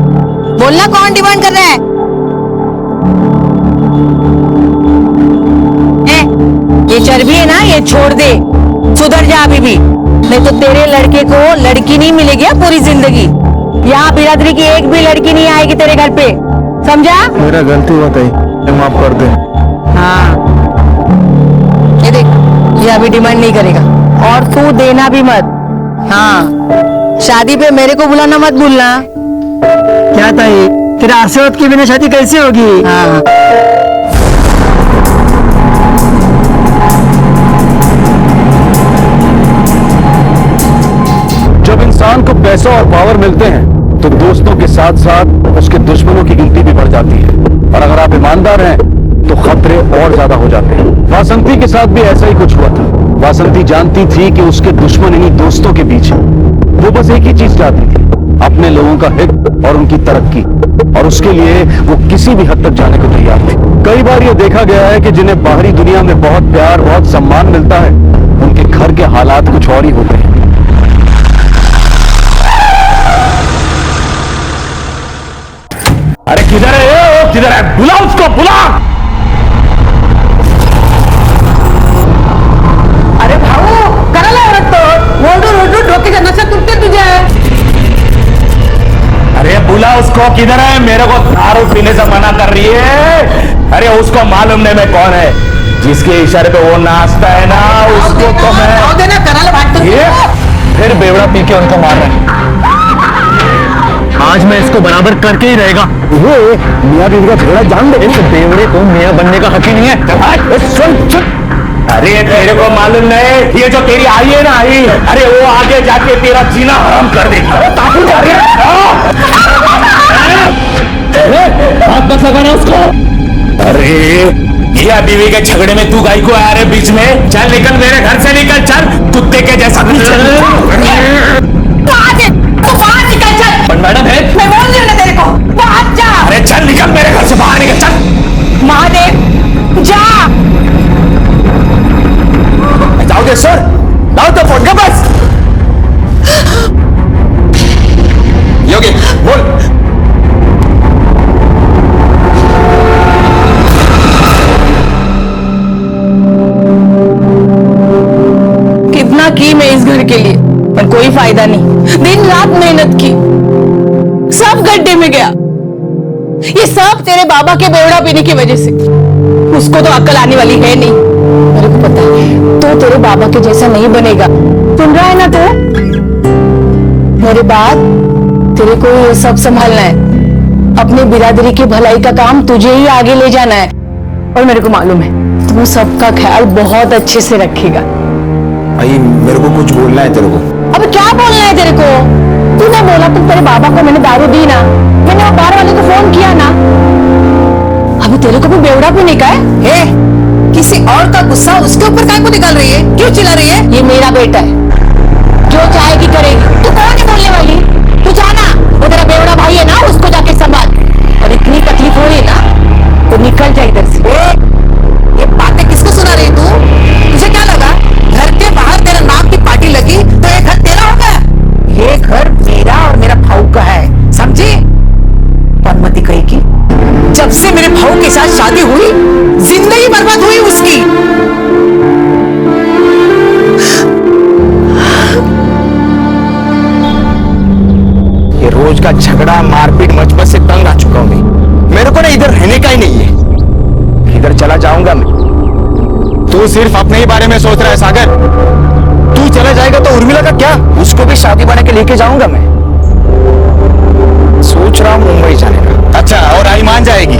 बोलना कौन डिमांड कर रहा है? ये चर्बी है ना, ये छोड़ दे, सुधर जा अभी भी, नहीं तो तेरे लड़के को लड़की नहीं मिलेगी पूरी जिंदगी। यहाँ बिरादरी की एक भी लड़की नहीं आएगी तेरे घर पे, समझा? मेरा गलती हुआ ताई, माफ कर दे। हाँ, ये देख, ये अभी डिमांड नहीं करेगा और तू देना भी मत। हाँ, शादी पे मेरे को बुलाना मत भूलना। क्या ताई, तेरा आशीर्वाद के बिना शादी कैसे होगी? हाँ। जब इंसान को पैसा और पावर मिलते हैं तो दोस्तों के साथ साथ उसके दुश्मनों की गिनती भी बढ़ जाती है, और अगर आप ईमानदार हैं तो खतरे और ज्यादा हो जाते हैं। वासंती के साथ भी ऐसा ही कुछ हुआ था। वासंती जानती थी कि उसके दुश्मन इन्हीं दोस्तों के बीच है। वो बस एक ही चीज चाहती थी, अपने लोगों का हित और उनकी तरक्की, और उसके लिए वो किसी भी हद तक जाने को तैयार थी। कई बार ये देखा गया है कि जिन्हें बाहरी दुनिया में बहुत प्यार, बहुत सम्मान मिलता है, उनके घर के हालात कुछ और ही होते हैं। अरे किधर है ये? किधर है? बुला उसको, बुला। अरे भाऊ, करायला आवडतो, ओरडून ओरडून डोक्याच्या नशा तुटते तुझे। अरे बुला उसको, किधर है? मेरे को दारू पीने से मना कर रही है। अरे उसको मालूम नहीं मैं कौन है, जिसके इशारे पे वो नाचता है ना, उसको तो मैं करायला वाटतं। ये फिर बेवड़ा पी के उनको मार रहे हैं। आज मैं इसको बराबर करके ही रहेगा। मियाँ बीवी का झगड़ा जान दे। बेवड़े को मियाँ बनने का हक ही नहीं है। सुन। अरे तेरे को मालूम नहीं, ये जो तेरी आई है ना आई, अरे वो आगे जाके तेरा जीना हराम कर देगी। हाथ मत लगाना उसको। अरे मियाँ बीवी के झगड़े में तू गाय को आया रे बीच में? चल निकल, मेरे घर से निकल, चल कुत्ते के जैसा। मैडम है, मैं बोल रही हूँ ना तेरे को, बाहर जा। अरे चल कोई फायदा नहीं। दिन रात मेहनत की, सब गड्ढे में गया। ये सब तेरे बाबा के बेवड़ा पीने की वजह से। उसको तो अक्ल आने वाली है नहीं, मेरे को पता है। तो तेरे बाबा के जैसा नहीं बनेगा, सुन रहा है ना तू? मेरे बाद तेरे को ये सब संभालना है। अपनी बिरादरी की भलाई का काम तुझे ही आगे ले जाना है। और मेरे को मालूम है तू सबका ख्याल बहुत अच्छे से रखेगा। भाई मेरे को कुछ बोलना है तेरे को। अब क्या बोलना है तेरे को? तूने बोला तो तेरे बाबा को मैंने दारू दी ना, मैंने वो बार वाले को फोन किया ना। अभी तेरे को भी बेवड़ा पीने का है? किसी और का गुस्सा उसके ऊपर काय को निकाल रही है? क्यों चिल्ला रही है? ये मेरा बेटा है, जो चाहेगी करेगी। तू कौन है बोलने वाली? तू जाना, वो तेरा बेवड़ा भाई है ना, उसको जाके संभाल। और इतनी तकलीफ हो रही है ना तो निकल जाए इधर से। ये बातें किसको सुना रही तू? तुझे क्या लगा घर के बाहर तेरा नाम की पार्टी लगी तो ये घर तेरा होगा? ये घर मेरा और मेरा भाऊ का है, समझी? पनमती कही की जब से मेरे भाऊ के साथ शादी हुई जिंदगी बर्बाद हुई उसकी। ये रोज का झगड़ा मारपीट मचमच से तंग आ चुका हूं मैं। मेरे को ना इधर रहने का ही नहीं है, इधर चला जाऊंगा मैं। तू सिर्फ अपने ही बारे में सोच रहा है सागर। तू चला जाएगा तो उर्मिला का क्या? उसको भी शादी बना के लेके जाऊंगा मैं। सोच रहा हूं मुंबई जाने का। अच्छा, और आई मान जाएगी?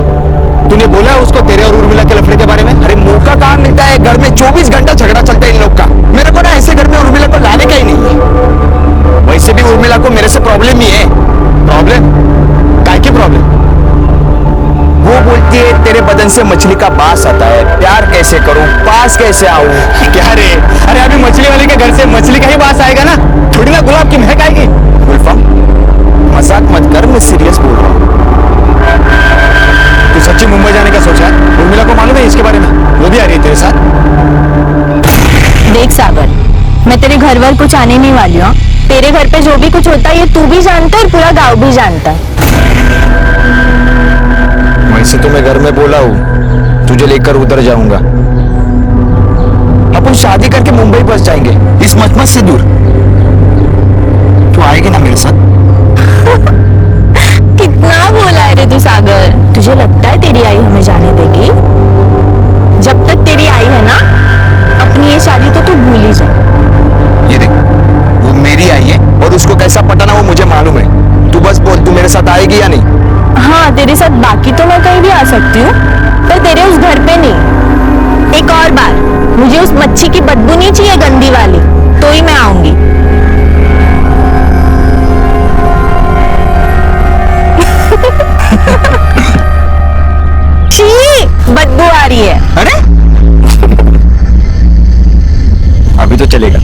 तूने बोला है उसको तेरे और उर्मिला के लफड़े के बारे में? अरे मौका कहाँ मिलता है, घर में 24 घंटा झगड़ा चलता है इन लोग का। मेरे को ना ऐसे घर में उर्मिला को लाने का ही नहीं है। वैसे भी उर्मिला को मेरे से प्रॉब्लम ही है। प्रॉब्लम? काय की प्रॉब्लम? वो बोलती है तेरे बदन से मछली का बास आता है, प्यार कैसे करूं, पास कैसे आऊं? क्या रे? अरे अभी मछली वाले के घर से मछली का ही बास आएगा ना, थोड़ी ना गुलाब की महक आएगी। गुलफाम मजाक मत कर, मैं सीरियस बोल रहा हूं। तू सच्ची मुंबई जाने का सोचा है? उर्मिला को मालूम है इसके बारे में? वो भी आ रही है तेरे साथ? देख सागर, मैं तेरे घर वर कुछ आने नहीं वाली हूँ। तेरे घर पे जो भी कुछ होता है ये तू भी जानता है और पूरा गांव भी जानता है। वैसे तो मैं घर में बोला हूँ तुझे लेकर उधर जाऊंगा। अपन शादी करके मुंबई बस जाएंगे, इस मचमच से दूर। तू आएगी ना मेरे साथ? कितना बोला है रे तू सागर। तुझे लगता है तेरी आई हमें जाने देगी? जब तक तेरी आई है ना, अपनी ये शादी तो तू भूल ही जा। ये देख, वो मेरी आई है और उसको कैसा पटाना वो मुझे मालूम है। तू बस बोल, तू मेरे साथ आएगी या नहीं? हाँ, तेरे साथ बाकी तो मैं कहीं भी आ सकती हूँ, पर तेरे उस घर पे नहीं। एक और बार, मुझे उस मच्छी की बदबू नहीं चाहिए गंदी वाली, तो ही मैं आऊंगी। छी, बदबू आ रही है। अरे अभी तो चलेगा।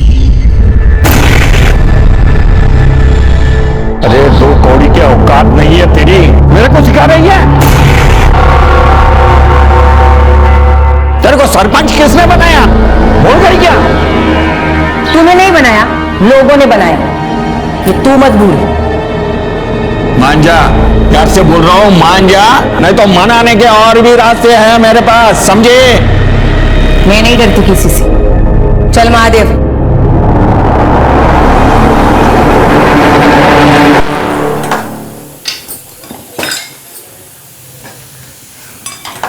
अरे दो कौड़ी की औकात नहीं है तेरी, मेरे को सिखा रही है? तेरे को सरपंच किसने बनाया? भूल गई क्या? तूने नहीं बनाया, लोगों ने बनाया। ये तू मत भूल। मान जा, प्यार से बोल रहा हूं, मान जा, नहीं तो मनाने के और भी रास्ते हैं मेरे पास, समझे? मैं नहीं डरती किसी से। चल महादेव।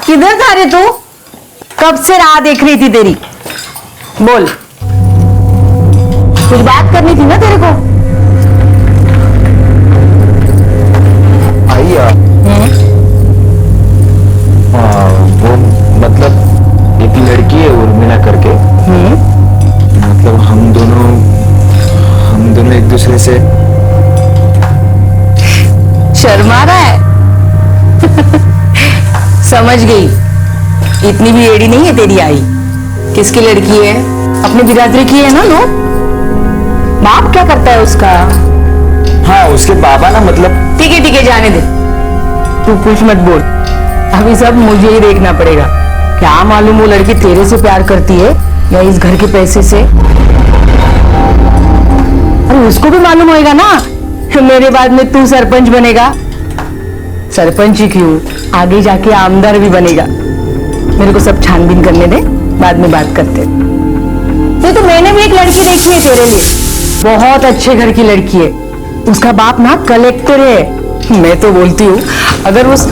किधर था रे तू? कब से राह देख रही थी तेरी। बोल, कुछ बात करनी थी ना तेरे को। आइया वो मतलब एक लड़की है उर्मिला करके। मतलब हम दोनों एक दूसरे से। शर्मा रहा है? समझ गई, इतनी भी एड़ी नहीं है तेरी आई। किसकी लड़की है? अपनी बिरादरी की है ना। नो, बाप क्या करता है उसका? हाँ, उसके बाबा ना मतलब। ठीक है जाने दे, तू कुछ मत बोल। अभी सब मुझे ही देखना पड़ेगा। क्या मालूम वो लड़की तेरे से प्यार करती है या इस घर के पैसे से। अरे उसको भी मालूम होएगा ना, मेरे बाद में तू सरपंच बनेगा। सरपंच ही क्यों, आगे जाके आमदार भी बनेगा। मेरे को सब छानबीन करने दे, बाद में बात करते। तो मैंने भी एक लड़की देखी है तेरे लिए, बहुत अच्छे घर की लड़की है। उसका बाप ना कलेक्टर है। मैं तो बोलती हूँ अगर उस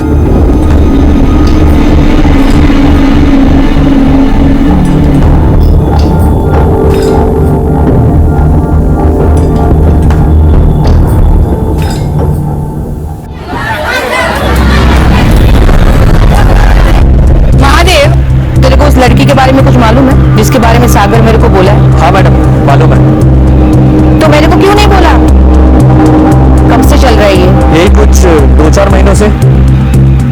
लड़की के बारे में कुछ मालूम है जिसके बारे में सागर मेरे को बोला है? हाँ मैडम मालूम है। तो मेरे को क्यों नहीं बोला? कब से चल रहा है ये? यही कुछ 2-4 महीनों से।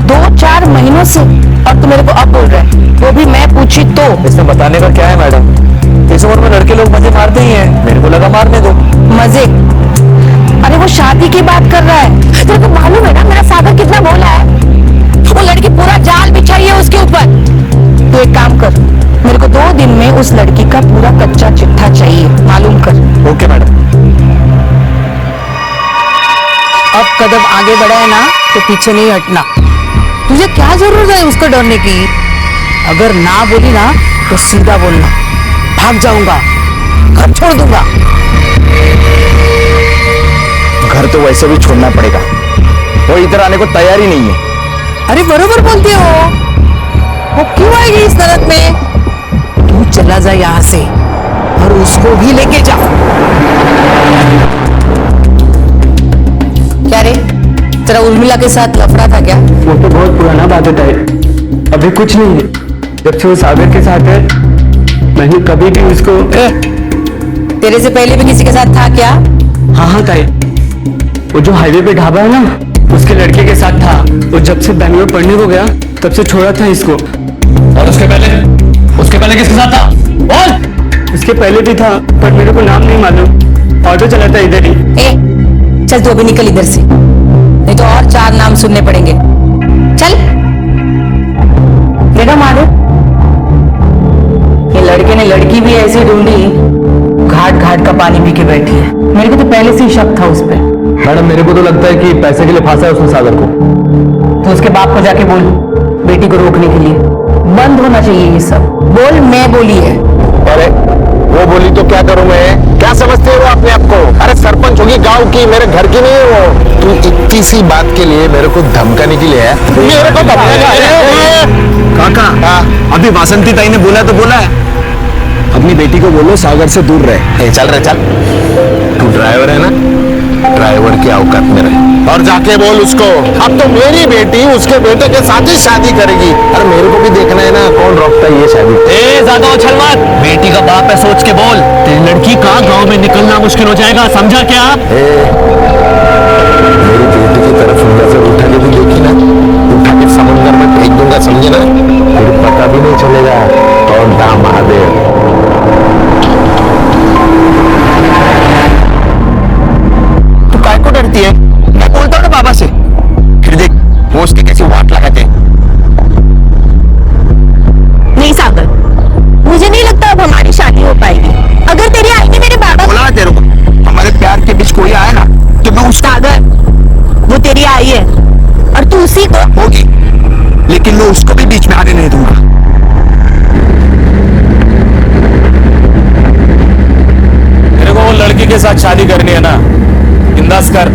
2-4 महीनों से? और तू मेरे को अब बोल रहा है, वो भी मैं पूछी तो? इसमें बताने का क्या है मैडम, इस उम्र में लड़के लोग मजे मारते ही हैं, मेरे को लगा मारने दो। मजे? अरे वो शादी की बात कर रहा है। तेरे को मालूम है ना मेरा सागर कितना भोला है? वो लड़की पूरा जाल बिछाई है उसके ऊपर। तो एक काम कर, मेरे को 2 दिन में उस लड़की का पूरा कच्चा चिट्ठा चाहिए, मालूम कर। Okay madam. अब कदम आगे बढ़ा है ना तो पीछे नहीं हटना। तुझे क्या जरूरत है उसको डरने की? अगर ना बोली ना तो सीधा बोलना, भाग जाऊंगा, घर छोड़ दूंगा। घर तो वैसे भी छोड़ना पड़ेगा, वो इधर आने को तैयार ही नहीं है। अरे बरोबर बोलते हो, वो क्यों आएगी इस नरक में? तू चला जा यहाँ से और उसको भी लेके जा। क्या रे, तेरा उर्मिला के साथ लफड़ा था क्या? वो तो बहुत पुराना बात है ताई, अभी कुछ नहीं है। जब से वो सागर के साथ है मैंने कभी भी उसको तेरे से पहले भी किसी के साथ था क्या? हाँ ताई, वो जो हाईवे पे ढाबा है ना उसके लड़के के साथ था। वो जब से बैंगलोर पढ़ने को गया तब से छोड़ा था इसको। और उसके पहले किसके साथ था? बोल। उसके पहले भी था पर मेरे को नाम नहीं मालूम, ऑटो चलाता इधर ही। चल तू अभी निकल इधर से, नहीं तो और 4 नाम सुनने पड़ेंगे। चल देखा मारो, ये लड़के ने लड़की भी ऐसी ढूंढी, घाट घाट का पानी पी के बैठी है। मेरे को तो पहले से ही शक था उस पर। मैडम मेरे को तो लगता है कि पैसे के लिए फांसा है उसने सागर को। तो उसके बाप को जाके बोल, बेटी को रोकने के लिए बंद होना चाहिए ये सब। बोल मैं बोली है। अरे वो बोली तो क्या करूं मैं? क्या समझते हो अपने आप को? अरे सरपंच होगी गांव की, मेरे घर की नहीं है वो। तू इतनी सी बात के लिए मेरे को धमकाने के लिए है? मेरे को धमकाएगा? काका अभी वासंती ताई ने बोला तो बोला है, अपनी बेटी को बोलो सागर से दूर रहे। चल रहे चल, तू ड्राइवर है ना, ड्राइवर की औकात में रहे और जाके बोल उसको अब तो मेरी बेटी उसके बेटे के साथ ही शादी करेगी। अरे मेरे को भी देखना है ना कौन रोकता है ये शादी। ज्यादा उछल मत, बेटी का बाप है, सोच के बोल। तेरी लड़की का गांव में निकलना मुश्किल हो जाएगा, समझा क्या? मेरी बेटी की तरफ नजर उठा के भी देखी ना, उठा के समुद्र में फेंक दूंगा, समझे ना? फिर पता भी नहीं चलेगा कौन था महादेव। डरती है? मैं बोलता हूँ ना बाबा से, फिर देख वो उसके कैसी वाट लगाते। नहीं सागर, मुझे नहीं लगता अब हमारी शादी हो पाएगी। अगर तेरी आई ने मेरे बाबा बोला तेरे को हमारे प्यार के बीच कोई आया ना तो मैं उसका सागर, वो तेरी आई है और तू उसी को होगी, लेकिन मैं उसको भी बीच में आने नहीं दूंगा। तेरे को वो लड़की के साथ शादी करनी है ना, बिंदास कर,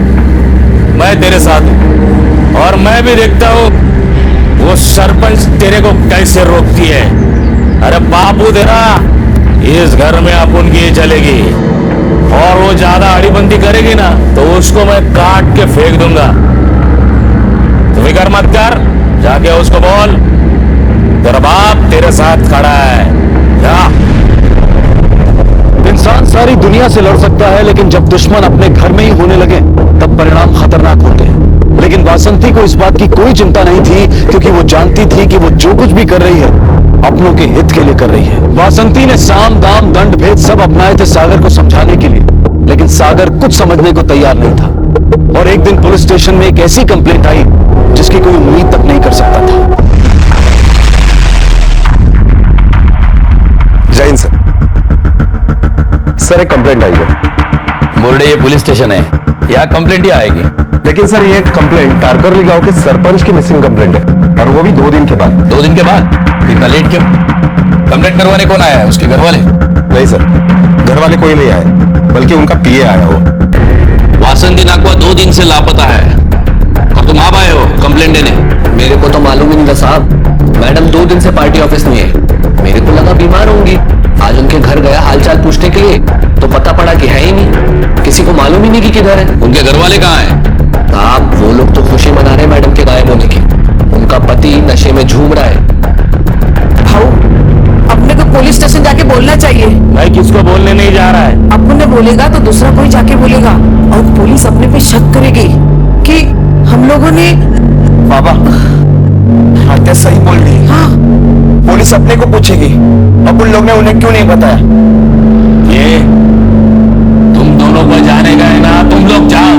मैं तेरे साथ हूं। और मैं भी देखता हूं वो सरपंच तेरे को कैसे रोकती है। अरे बापू तेरा इस घर में अपन की चलेगी, और वो ज्यादा अड़ीबंदी करेगी ना तो उसको मैं काट के फेंक दूंगा। तो फिक्र मत कर, जाके उसको बोल तेरा बाप तेरे साथ खड़ा है। जा। इंसान सारी दुनिया से लड़ सकता है, लेकिन जब दुश्मन अपने घर में ही होने लगे तब परिणाम खतरनाक होते हैं। लेकिन वासंती को इस बात की कोई चिंता नहीं थी, क्योंकि वो जानती थी कि वो जो कुछ भी कर रही है अपनों के हित के लिए कर रही है। वासंती ने साम दाम दंड भेद सब अपनाए थे सागर को समझाने के लिए, लेकिन सागर कुछ समझने को तैयार नहीं था। और एक दिन पुलिस स्टेशन में एक ऐसी कंप्लेंट आई जिसकी कोई उम्मीद तक नहीं कर सकता था। जैन सर, सर एक कंप्लेंट आई है। बोल रहे ये पुलिस स्टेशन है, यहाँ कंप्लेंट ही आएगी। लेकिन सर ये कंप्लेंट तारकरली गांव के सरपंच की मिसिंग कंप्लेंट है, और वो भी 2 दिन के बाद। 2 दिन के बाद? इतना लेट क्यों? कंप्लेंट करवाने कौन आया है? उसके घर वाले? नहीं सर, घर वाले कोई नहीं आए। बल्कि उनका पीए आया हो। वासंती नाकवा 2 दिन से लापता है और तुम आप आए हो कंप्लेंट देने। मेरे को तो मालूम ही नहीं था साहब। मैडम 2 दिन से पार्टी ऑफिस में है। मेरे को लगा बीमार होंगी। आज उनके घर गया हालचाल पूछने के लिए, तो पता पड़ा कि है ही नहीं। किसी को मालूम ही नहीं कि किधर है। उनके घर वाले कहाँ हैं? साहब वो लोग तो खुशी मना रहे मैडम के गायब होने की। उनका पति नशे में झूम रहा है। भाऊ, अपने को पुलिस स्टेशन जाके बोलना चाहिए। मैं किसको बोलने नहीं जा रहा है। अपन ने बोलेगा तो दूसरा कोई जाके बोलेगा और पुलिस अपने पे शक करेगी कि हम लोगों ने। बाबा आत्या सही बोल रही है। हाँ। पुलिस अपने को पूछेगी अब उन लोग ने उन्हें क्यों नहीं बताया। ये तुम दोनों को जाने गए ना, तुम लोग जाओ।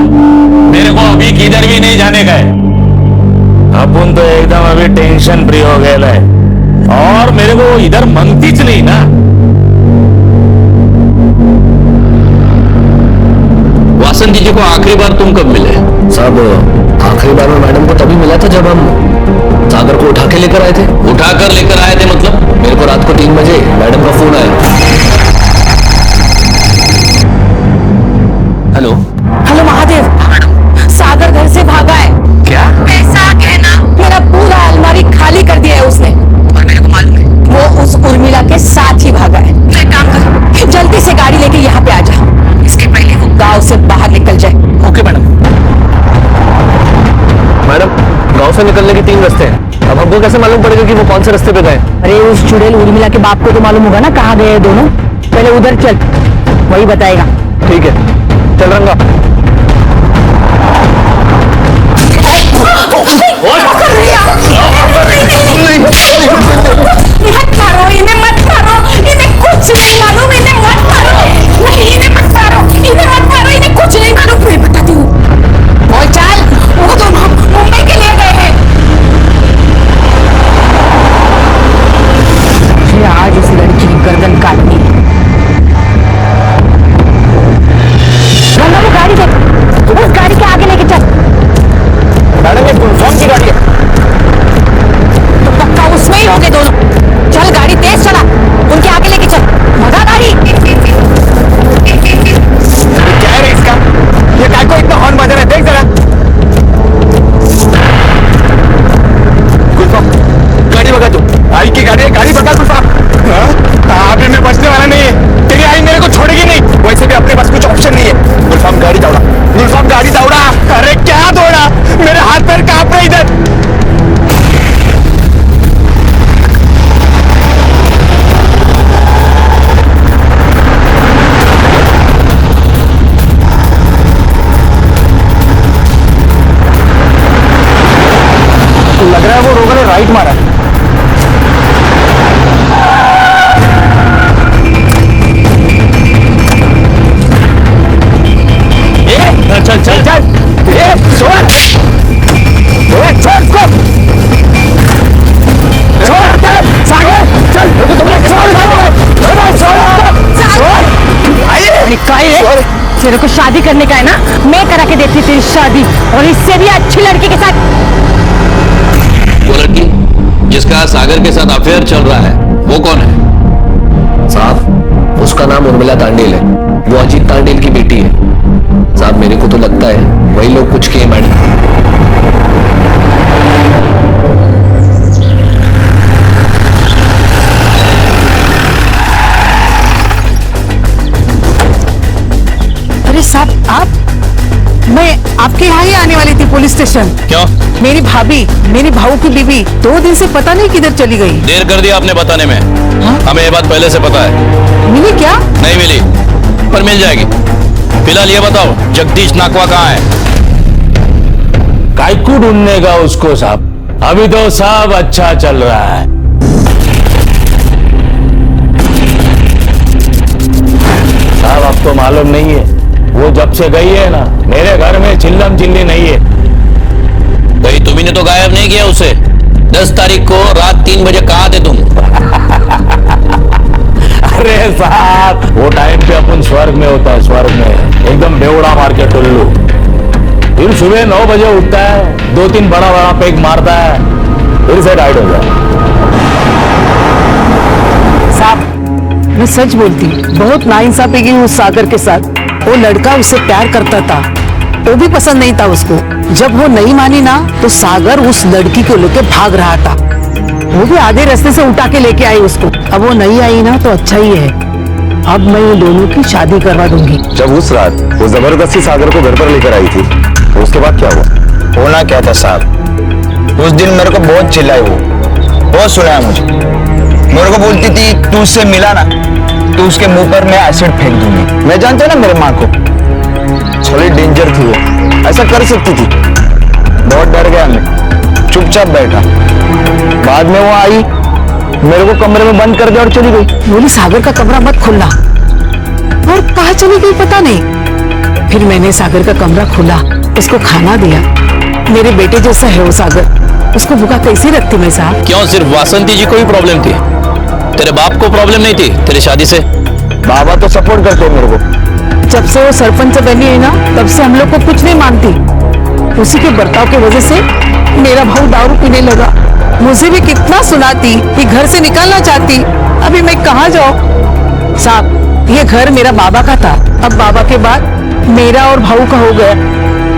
मेरे को अभी किधर भी नहीं जाने गए। अपन तो एकदम अभी टेंशन फ्री हो गए है और मेरे को इधर मनतीच नहीं ना। वासंती जी को आखिरी बार तुम कब मिले? साहब आखिरी बार में मैडम को तभी मिला था जब हम सागर को उठा के लेकर आए थे। उठाकर लेकर आए थे मतलब? मेरे को रात को 3 बजे मैडम का फोन आया। हेलो महादेव, सागर घर से भागा है। क्या? ऐसा कहना। मेरा पूरा अलमारी खाली कर दिया है उसने। और मेरे को मालूम है वो उस उर्मिला के साथ ही भागा है। तो एक काम कर, जल्दी से गाड़ी लेके यहाँ पे आ जा, इसके पहले वो गांव से बाहर निकल जाए। Okay madam. मैडम गांव से निकलने के 3 रास्ते हैं। अब हमको कैसे मालूम पड़ेगा कि वो कौन से रास्ते पे गए? अरे उस चुड़ैल उर्मिला के बाप को तो मालूम होगा ना कहाँ गए दोनों। पहले उधर चल, वही बताएगा। ठीक है चल रंगा। मत मारो इन्हें, मत मारो इन्हें, कुछ नहीं मालूम इन्हें, मत मारो। नहीं इन्हें मत मारो, इन्हें मत मारो, इन्हें कुछ नहीं मालूम। मैं बताती हूँ। और चल, वो दोनों मुंबई के लिए गए हैं। मुझे आज इस लड़की की गर्दन काटनी है। रंगा वो गाड़ी देख, उस गाड़ी के आगे लेके चल। मैडम ये कौन सी गाड़ी है? तो पक्का उसमें ही होंगे दोनों। चल गाड़ी तेज चला, उनके आगे लेके चल। भगा गाड़ी। क्या है रे इसका? ये काय को इतना हॉर्न बजा रहा है, देख जरा। गुलफाम गाड़ी भगा तू। आई की गाड़ी है, गाड़ी भगा गुलफाम। अभी मैं बचने वाला नहीं है। तेरी आई मेरे को छोड़ेगी नहीं। वैसे भी अपने पास कुछ ऑप्शन नहीं है। गुलफाम गाड़ी दौड़ा, गुलफाम गाड़ी दौड़ा। अरे क्या दौड़ा, मेरे हाथ पैर कांप रहे इधर। लग रहा है वो रोगा ने राइट मारा है। चल चल चल, छोड़ इसको, सागर चल। तेरे को शादी करने का है ना, मैं करा के देती तेरी शादी, और इससे भी अच्छी लड़की के साथ। वो लड़की जिसका सागर के साथ अफेयर चल रहा है वो कौन है? साहब उसका नाम उर्मिला तांडेल है। वो अजीत तांडेल की बेटी है। साहब मेरे को तो लगता है वही लोग कुछ किए मैडम। अरे साहब आप, मैं आपके यहाँ ही आने वाली थी पुलिस स्टेशन। क्यों? मेरी भाभी, मेरी भाऊ की बीवी 2 दिन से पता नहीं किधर चली गई। देर कर दिया आपने बताने में। हमें ये बात पहले से पता है। मिली क्या? नहीं मिली, पर मिल जाएगी। फिलहाल ये बताओ जगदीश नाकवा कहाँ है? कायकू ढूंढने का उसको साहब। अभी तो सब अच्छा चल रहा है। साहब आपको मालूम नहीं है, वो जब से गई है ना, मेरे घर में चिल्लम चिल्ली नहीं है। भाई तुम्ही ने तो गायब नहीं किया उसे। 10 तारीख को रात 3 बजे कहाँ थे तुम? अरे साहब वो टाइम पे अपन स्वर्ग में होता है, स्वर्ग में एकदम बेवड़ा मार के टुल्लू। फिर सुबह 9 बजे उठता है, 2-3 बड़ा बड़ा पेग मारता है, फिर से टाइट हो जाए। साहब मैं सच बोलती हूँ, बहुत नाइंसाफी की उस सागर के साथ। वो लड़का उससे प्यार करता था, वो भी पसंद नहीं था उसको। जब वो नहीं मानी ना तो सागर उस लड़की को लेके भाग रहा था। वो भी आधे रास्ते से उठा के लेके आई उसको। अब वो नहीं आई ना तो अच्छा ही है। अब मैं ये दोनों की शादी करवा दूंगी। जब उस रात वो जबरदस्ती सागर को घर पर लेकर आई थी तो उसके बाद क्या हुआ? होना क्या था साहब, उस दिन मेरे को बहुत चिल्लाई, वो बहुत सुनाया मुझे। मेरे को बोलती थी तू उससे मिला ना तो उसके मुंह पर मैं एसिड फेंक दूंगी। मैं जानते हो ना मेरे माँ को, थोड़ी डेंजर थी वो, ऐसा कर सकती थी। बहुत डर गया मैं, चुपचाप बैठा। बाद में वो आई, मेरे को कमरे में बंद कर दिया और चली गई। बोली सागर का कमरा मत खोलना, और कहाँ चली गई पता नहीं। फिर मैंने सागर का कमरा खोला, उसको खाना दिया। मेरे बेटे जैसा है वो सागर, उसको भूखा कैसे रखती मैं साहब? क्यों सिर्फ वासंती जी को ही प्रॉब्लम थी? तेरे बाप को प्रॉब्लम नहीं थी तेरी शादी से? बाबा तो सपोर्ट करते हो मेरे को। जब से वो सरपंच बनी है ना तब से हम लोग को कुछ नहीं मानती। उसी के बर्ताव की वजह से मेरा भाऊ दारू पीने लगा। मुझे भी कितना सुनाती कि घर से निकालना चाहती। अभी मैं कहाँ जाऊँ साहब? ये घर मेरा बाबा का था, अब बाबा के बाद मेरा और भाऊ का हो गया।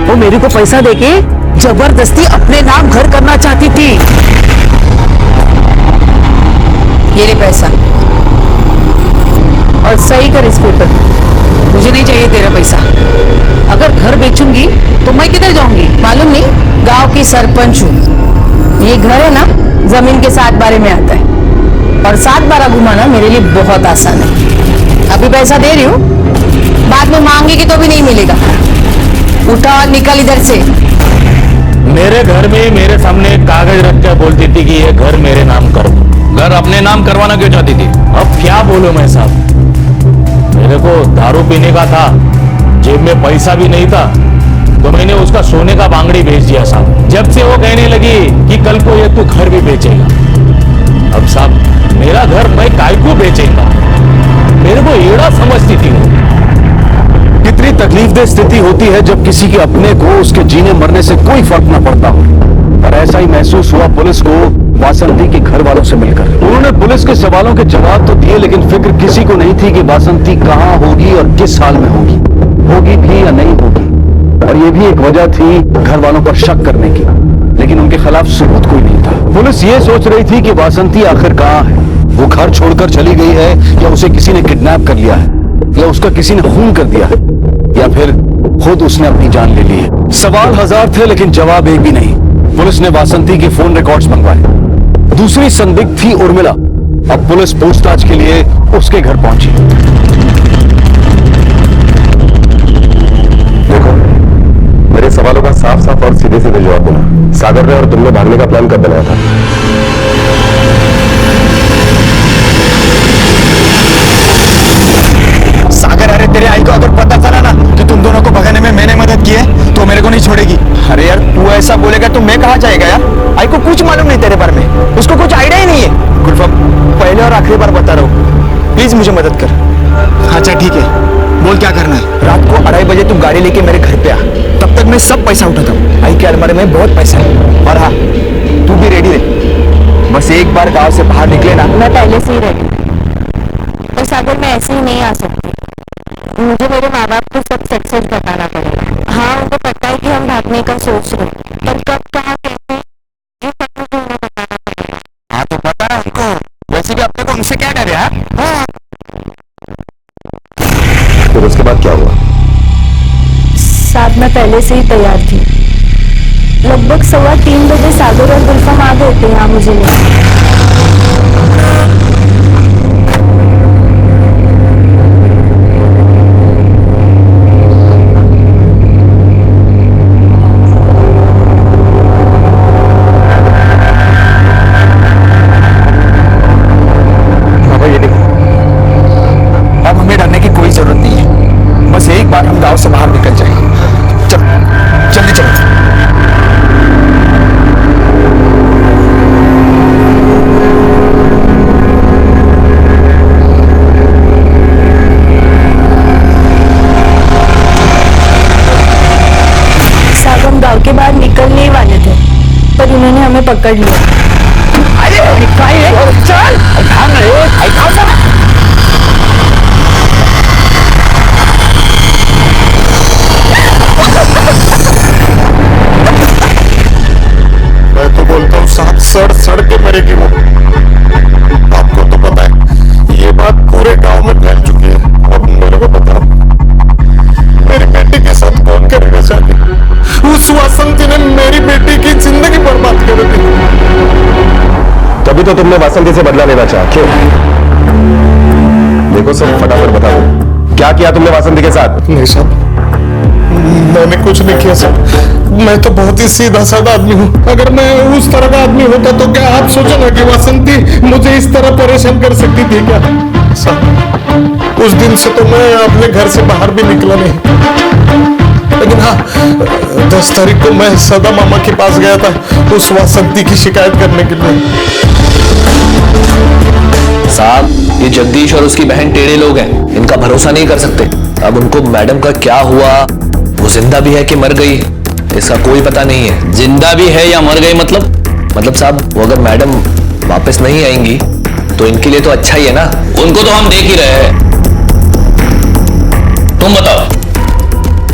वो मेरे को पैसा देके जबरदस्ती अपने नाम घर करना चाहती थी। ये ले पैसा और सही कर इस पेपर। मुझे नहीं चाहिए तेरा पैसा। अगर घर बेचूंगी तो मैं किधर जाऊंगी मालूम नहीं? गांव की सरपंच हूँ। ये घर है ना जमीन के 7 बारे में आता है, और 7 बारा घुमाना मेरे लिए बहुत आसान है। अभी पैसा दे रही हूँ, बाद में मांगेगी तो भी नहीं मिलेगा। उठा और निकल इधर से। मेरे घर में मेरे सामने कागज रख कर बोलती थी कि ये घर मेरे नाम करो। घर अपने नाम करवाना क्यों चाहती थी? अब क्या बोलूं मैं साहब, मेरे को दारू पीने का था, जेब में पैसा भी नहीं था, तो मैंने उसका सोने का बांगड़ी बेच दिया साहब। जब से वो कहने लगी कि कल को ये तू घर भी बेचेगा, अब साहब मेरा घर मैं काय को बेचेगा? मेरे को एड़ा समझती थी वो। कितनी तकलीफदेह स्थिति होती है जब किसी के अपने को उसके जीने मरने से कोई फर्क न पड़ता हो। और ऐसा ही महसूस हुआ पुलिस को वासंती के घर वालों से मिलकर। उन्होंने पुलिस के सवालों के जवाब तो दिए, लेकिन फिक्र किसी को नहीं थी कि वासंती कहाँ होगी और किस हाल में होगी भी या नहीं होगी। और ये भी एक वजह थी घर वालों पर शक करने की, लेकिन उनके खिलाफ सबूत कोई नहीं था। पुलिस ये सोच रही थी कि वासंती आखिर कहाँ है। वो घर छोड़कर चली गई है, या उसे किसी ने किडनैप कर लिया है, या उसका किसी ने खून कर दिया है, या फिर खुद उसने अपनी जान ले ली है। सवाल हजार थे लेकिन जवाब एक भी नहीं। पुलिस ने वासंती के फोन रिकॉर्ड्स मंगवाए। दूसरी संदिग्ध थी उर्मिला। अब पुलिस पूछताछ के लिए उसके घर पहुंची। देखो, मेरे सवालों का साफ साफ और सीधे सीधे जवाब देना। सागर ने और तुमने भागने का प्लान कब बनाया था? सागर, अरे तेरे आई को अगर पता चला ना कि तुम दोनों को भगाने में मैंने मदद की है तो मेरे को नहीं छोड़ेगी। अरे यार तू ऐसा बोलेगा तो मैं कहाँ जाएगा यार? आई को कुछ मालूम नहीं तेरे बारे में, उसको कुछ आइडिया ही नहीं है। गुलफम, पहले और आखिरी बार बता रहा हूँ, प्लीज मुझे मदद कर। अच्छा ठीक है, बोल क्या करना है? रात को 2:30 बजे तू गाड़ी लेके मेरे घर पे आ, तब तक मैं सब पैसा उठाता हूँ। आई के अलमारी में बहुत पैसा है। और हाँ, तू भी रेडी रहे, बस एक बार गाँव से बाहर निकले ना। मैं पहले से ही रेडी, और सागर मैं ऐसे ही नहीं आ सकती। मुझे मेरे माँ बाप को सब सच बताना पड़ेगा। हाँ, उनको पता है कि हम भागने का सोच रहे हैं, पर कब कहाँ कैसे ये सब मुझे उन्हें बताना पड़ेगा। हाँ तो पता है हमको, वैसे भी अपने को उनसे क्या डर है यार? हाँ। फिर उसके बाद क्या हुआ? साथ में पहले से ही तैयार थी। लगभग 3:15 बजे सागर और गुलफम आ गए थे यहाँ मुझे लेकर। गांव से बाहर निकल जाए। चल जल्दी चल। सागम गांव के बाहर निकलने ही वाले थे, पर उन्होंने हमें पकड़ लिया। अरे चल भाग रहे। सड़ के मरेगी वो। आपको तो पता है, ये बात पूरे गांव में फैल चुकी है। अब मेरे को बताओ, मेरी बेटी के साथ कौन करेगा शादी? उस वासंती ने मेरी बेटी की जिंदगी बर्बाद कर दी। तभी तो तुमने वासंती से बदला लेना चाहा, क्यों? देखो सब फटाफट बताओ, क्या किया तुमने वासंती के साथ? नहीं साहब, मैंने कुछ नहीं किया साहब। मैं तो बहुत ही सीधा साधा आदमी हूँ। अगर मैं उस तरह का आदमी होता तो क्या आप सोचो ना कि वासंती मुझे इस तरह परेशान कर सकती थी क्या? साहब, उस दिन से तो मैं अपने घर से बाहर भी निकला नहीं। लेकिन हाँ, 10 तारीख को मैं सदा मामा के पास गया था उस वासंती की शिकायत करने के लिए। साहब, ये जगदीश और उसकी बहन टेढ़े लोग हैं, इनका भरोसा नहीं कर सकते। अब उनको मैडम का क्या हुआ, वो जिंदा भी है कि मर गई, इसका कोई पता नहीं है। जिंदा भी है या मर गई मतलब साहब, वो अगर मैडम वापस नहीं आएंगी तो इनके लिए तो अच्छा ही है ना। उनको तो हम देख ही रहे हैं। तुम बताओ,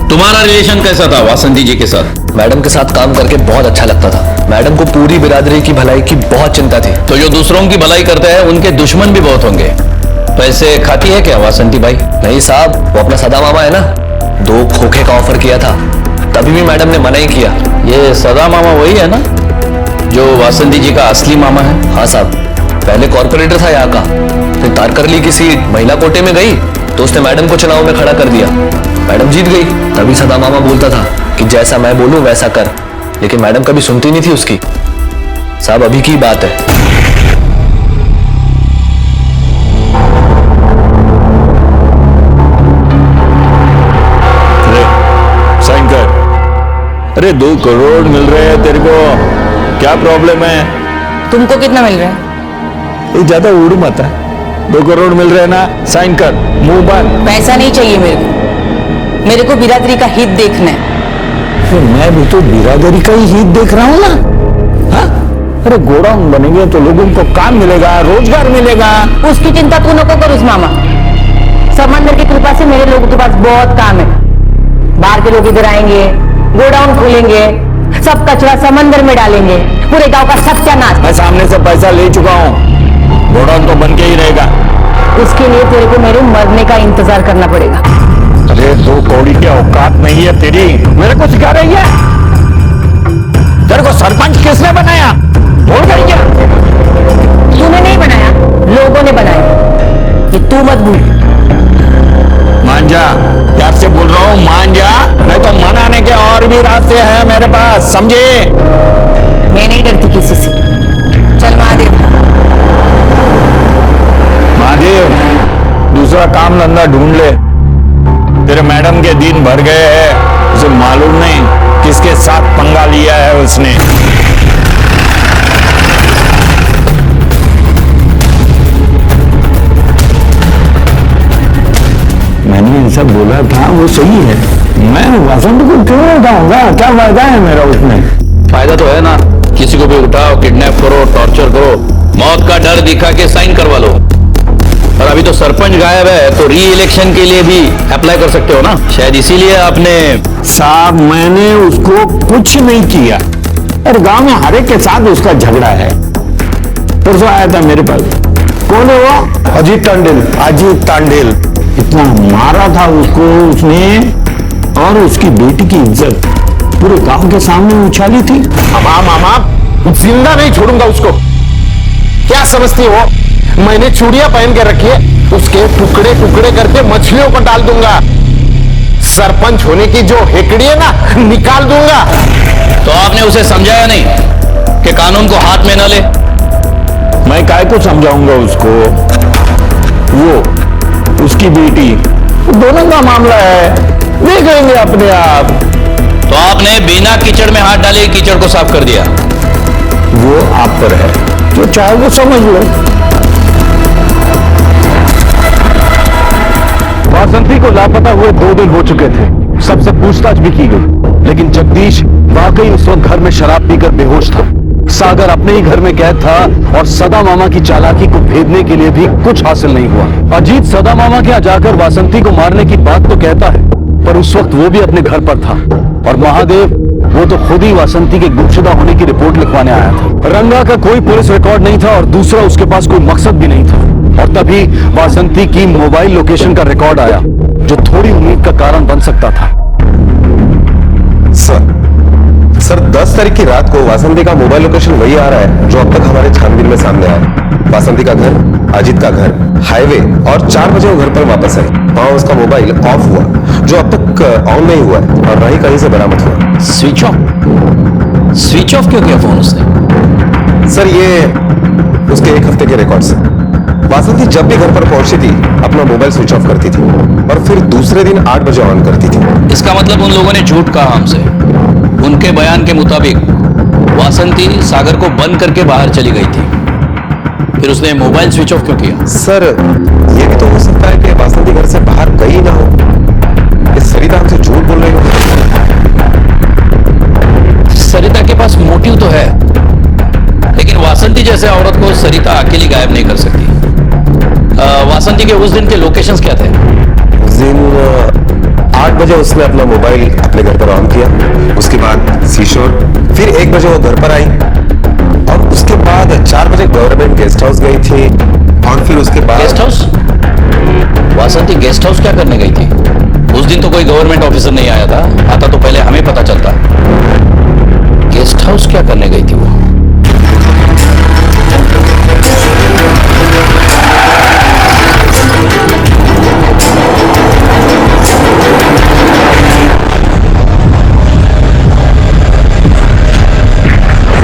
तुम्हारा रिलेशन कैसा था वासंती जी के साथ? मैडम के साथ काम करके बहुत अच्छा लगता था। मैडम को पूरी बिरादरी की भलाई की बहुत चिंता थी। तो जो दूसरों की भलाई करते हैं उनके दुश्मन भी बहुत होंगे। पैसे खाती है क्या वासंती भाई? नहीं साहब, वो अपना सदा मामा है ना, 2 खोखे का ऑफर किया था, तभी भी मैडम ने मना ही किया। ये सदा मामा वही है ना जो वासंती जी का असली मामा है? हाँ साहब, पहले कॉर्पोरेटर था यहाँ का, फिर तारकरली की सीट महिला कोटे में गई तो उसने मैडम को चुनाव में खड़ा कर दिया। मैडम जीत गई, तभी सदा मामा बोलता था कि जैसा मैं बोलूं वैसा कर, लेकिन मैडम कभी सुनती नहीं थी उसकी। साहब, अभी की बात है। साइन कर। अरे 2 करोड़ मिल रहे हैं तेरे को, क्या प्रॉब्लम है? तुमको कितना मिल रहा है? ये ज्यादा उड़ मत है। 2 करोड़ मिल रहे हैं ना, साइन कर, मुंह बंद। पैसा नहीं चाहिए मेरे को बिरादरी का हित देखना है। तो मैं भी तो बिरादरी का ही हित देख रहा हूँ ना। हाँ? अरे गोडाउन बनेंगे तो लोगों को काम मिलेगा, रोजगार मिलेगा। उसकी चिंता तू नको कर उस मामा। समंदर की कृपा से मेरे लोगों के पास बहुत काम है। बाहर के लोग इधर आएंगे, गोडाउन खोलेंगे, सब कचरा समंदर में डालेंगे, पूरे गांव का सत्यानाश। मैं सामने से पैसा ले चुका हूँ, गोडाउन तो बन के ही रहेगा। उसके लिए तेरे को मेरे मरने का इंतजार करना पड़ेगा। अरे 2 कौड़ी की औकात नहीं है तेरी, मेरे को सिखा रही है? तेरे को सरपंच किसने बनाया? भूल गई क्या? तूने नहीं बनाया, लोगों ने बनाया, ये तू मत भूल। मान जा, प्यार से बोल रहा हूँ, मान जा, नहीं तो मनाने के और भी रास्ते हैं मेरे पास, समझे? मैं नहीं डरती किसी से। चल महादेव। महादेव, दूसरा काम धंधा ढूंढ ले। तेरे मैडम के दिन भर गए हैं, उसे मालूम नहीं किसके साथ पंगा लिया है उसने। मैंने ऐसा बोला था, वो सही है। मैं वासंत को क्यों उठाऊंगा? क्या फायदा है मेरा उसमें? फायदा तो है ना, किसी को भी उठाओ, किडनैप करो, टॉर्चर करो, मौत का डर दिखा के साइन करवा लो। और अभी तो सरपंच गायब है, तो री इलेक्शन के लिए भी अप्लाई कर सकते हो ना, शायद इसीलिए आपने। साहब, मैंने उसको कुछ नहीं किया, और गांव में हर एक के साथ उसका झगड़ा है। परसों आया था मेरे पास। कौन है वो? अजीत तांडेल। अजीत तांडेल इतना मारा था उसको उसने, और उसकी बेटी की इज्जत पूरे गांव के सामने उछाली थी। मामा, जिंदा नहीं छोड़ूंगा उसको। क्या समझती हो? मैंने चूड़ियां पहन के रखी है, उसके टुकड़े टुकड़े करके मछलियों को डाल दूंगा। सरपंच होने की जो हेकड़ी है ना, निकाल दूंगा। तो आपने उसे समझाया नहीं कि कानून को हाथ में न ले? मैं काय को समझाऊंगा उसको? वो उसकी बेटी, दोनों का मामला है, देख लेंगे अपने आप। तो आपने बिना कीचड़ में हाथ डाले कीचड़ को साफ कर दिया। वो आप पर है, जो चाहे वो समझ लो। वासंती को लापता हुए 2 दिन हो चुके थे, सबसे पूछताछ भी की गई, लेकिन जगदीश वाकई उस वक्त घर में शराब पीकर बेहोश था। सागर अपने ही घर में कैद था, और सदा मामा की चालाकी को भेदने के लिए भी कुछ हासिल नहीं हुआ। अजीत सदा मामा के यहाँ जाकर वासंती को मारने की बात तो कहता है, पर उस वक्त वो भी अपने घर पर था, और महादेव वो तो खुद ही वासंती के गुमशुदा होने की रिपोर्ट लिखवाने आया था। रंगा का कोई पुलिस रिकॉर्ड नहीं था और दूसरा उसके पास कोई मकसद भी नहीं था। और तभी वासंती की मोबाइल लोकेशन का रिकॉर्ड आया जो थोड़ी उम्मीद का कारण बन सकता था। सर 10 तारीख की रात को वासंती का मोबाइल लोकेशन वही आ रहा है जो अब तक हमारे छानबीन में सामने आया। वासंती का घर, अजीत का घर, हाईवे और 4 बजे वो घर पर वापस आई। वहां उसका मोबाइल ऑफ हुआ जो अब तक ऑन नहीं हुआ है और ना ही कहीं से बरामद हुआ। स्विच ऑफ क्यों किया फोन उसने? सर ये उसके 1 हफ्ते के रिकॉर्ड से। वासंती जब भी घर पर पहुंचती थी अपना मोबाइल स्विच ऑफ करती थी और फिर दूसरे दिन 8 बजे ऑन करती थी। इसका मतलब उन लोगों ने झूठ कहा हमसे। उनके बयान के मुताबिक वासंती सागर को बंद करके बाहर चली गई थी, फिर उसने मोबाइल स्विच ऑफ क्यों किया? सर ये भी तो हो सकता है कि वासंती घर से बाहर गई ना हो। सरिता हमसे झूठ बोल रही हो। सरिता के पास मोटिव तो है, लेकिन वासंती जैसे औरत को सरिता अकेली गायब नहीं कर सकती। वासंती के उस दिन के लोकेशंस क्या थे? उस दिन 8 बजे उसने अपना मोबाइल अपने घर पर ऑन किया, उसके बाद सीशोर, फिर 1 बजे वो घर पर आई और उसके बाद 4 बजे गवर्नमेंट गेस्ट हाउस गई थी और फिर उसके बाद गेस्ट हाउस? वासंती गेस्ट हाउस क्या करने गई थी? उस दिन तो कोई गवर्नमेंट ऑफिसर नहीं आया था, आता तो पहले हमें पता चलता। गेस्ट हाउस क्या करने गई थी वो?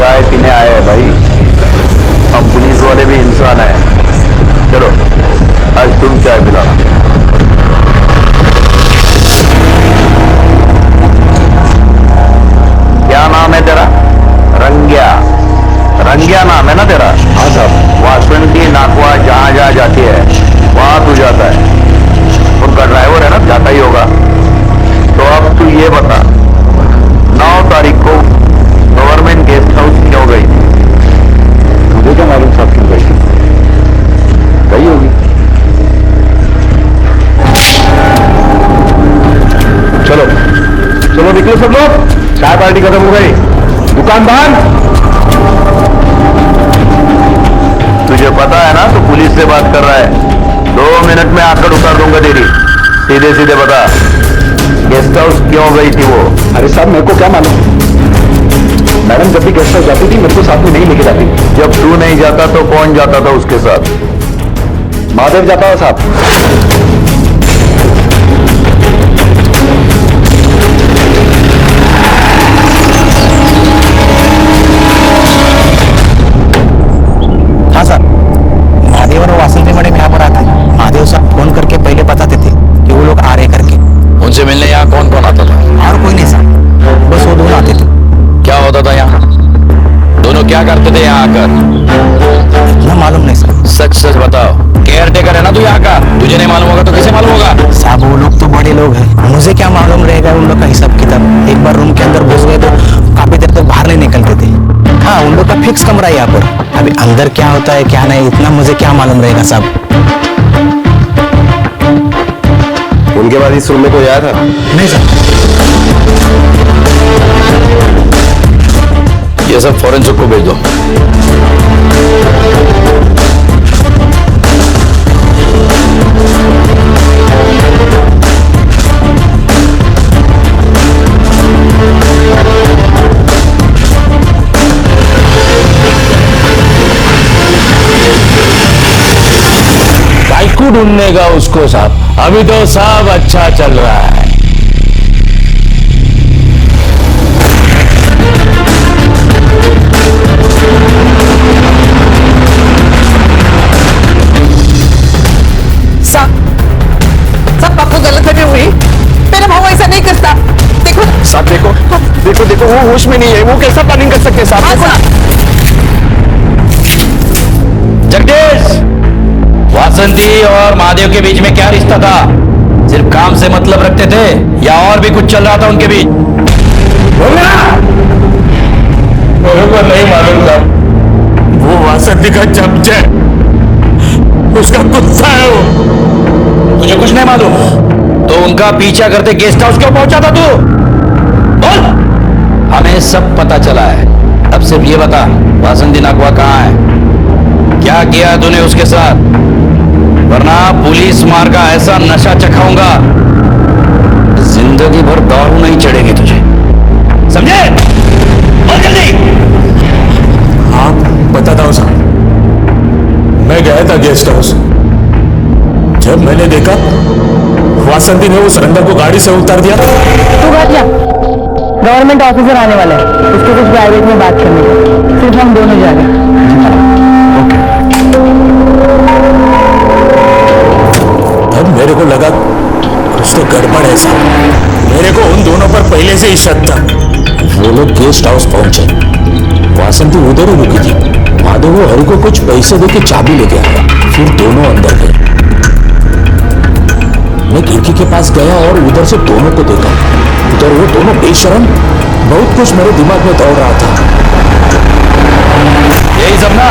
चाय पीने आए हैं भाई, हम पुलिस वाले भी इंसान हैं। चलो आज तुम चाय पिलाना। क्या नाम है तेरा? रंगिया। रंगिया नाम है ना तेरा? हाँ साहब। वासंती नाकवा जहां जहां जाती है वहां तू जाता है। उनका ड्राइवर है ना, जाता ही होगा। तो अब तू ये बता, 9 तारीख को गवर्नमेंट गेस्ट हाउस क्यों गई थी? मुझे क्या मालूम साहब क्यों गई थी? गई होगी। चलो चलो निकलो सब लोग, चाय पार्टी खत्म हो गई, दुकान बंद। तुझे पता है ना तू पुलिस से बात कर रहा है। 2 मिनट में आकर उतार दूंगा तेरी। सीधे सीधे बता गेस्ट हाउस क्यों गई थी वो? अरे साहब मेरे को क्या मालूम, मैडम जब भी गेस्ट हाउस जाती थी मेरे को साथ में नहीं लेके जाती। जब तू नहीं जाता तो कौन जाता था उसके साथ? महादेव जाता है साहब। हाँ सर, महादेव और वासंती मैडम यहाँ पर आते हैं। महादेव साहब फोन करके पहले बताते थे कि वो लोग आ रहे करके। उनसे मिलने यहाँ कौन कौन आता था? और कोई नहीं सर, बस वो दोनों आते थे। क्या होता था यहाँ? दोनों क्या करते थे यहाँ आकर? इतना मालूम नहीं सर। सच सच बताओ, केयर टेकर है ना तू यहाँ का? तुझे नहीं मालूम होगा तो किसे मालूम होगा? साहब वो लोग तो बड़े लोग हैं, मुझे क्या मालूम रहेगा उन लोग का हिसाब किताब। एक बार रूम के अंदर घुस गए तो काफी देर तक बाहर नहीं निकलते थे। हाँ उन लोग का फिक्स कमरा है यहाँ पर। अभी अंदर क्या होता है क्या नहीं इतना मुझे क्या मालूम रहेगा साहब। उनके बाद इस रूम में कोई आया था? नहीं सर। ये सब फॉरेंसिक को भेज दो। बाइकू ढूंढने का उसको साहब, अभी तो सब अच्छा चल रहा है। सब पप्पू गलतफहमी हुई, मेरा भाव ऐसा नहीं करता। देखो साहब, देखो देखो देखो वो होश में नहीं है, वो कैसा प्लानिंग कर सकते हैं साहब? जगदीश, वासंती और महादेव के बीच में क्या रिश्ता था? सिर्फ काम से मतलब रखते थे या और भी कुछ चल रहा था उनके बीच? मेरे को नहीं मालूम था। वो वासंती का जब्त है, उसका कुत्ता है वो। तुझे कुछ नहीं मालूम तो उनका पीछा करते गेस्ट हाउस क्यों पहुंचा था तू? बोल। हमें सब पता चला है। अब सिर्फ ये बता, वासंती नाकवा कहाँ है? क्या किया तूने उसके साथ? वरना पुलिस मार का ऐसा नशा चखाऊंगा, जिंदगी भर दारू नहीं चढ़ेगी तुझे, समझे? बोल जल्दी। हाँ बताता हूँ साहब। मैं गया था गेस्ट हाउस। जब मैंने देखा वासंती ने उस रंडा को गाड़ी से उतार दिया। तू घर जा, गवर्नमेंट ऑफिसर आने वाला है, उसको कुछ प्राइवेट में बात करनी है, सिर्फ हम दोनों जा रहे हैं। तब मेरे को लगा कुछ तो गड़बड़ है साहब। मेरे को उन दोनों पर पहले से ही शक था। वो लोग गेस्ट हाउस पहुंचे, वासंती उधर ही रुकी थी। माधव वो हरि को कुछ पैसे देके चाबी लेके आया, फिर दोनों अंदर गए। मैं खिड़की के पास गया और उधर से दोनों को देखा। उधर वो दोनों बेशरम, बहुत कुछ मेरे दिमाग में दौड़ रहा था। यही सब ना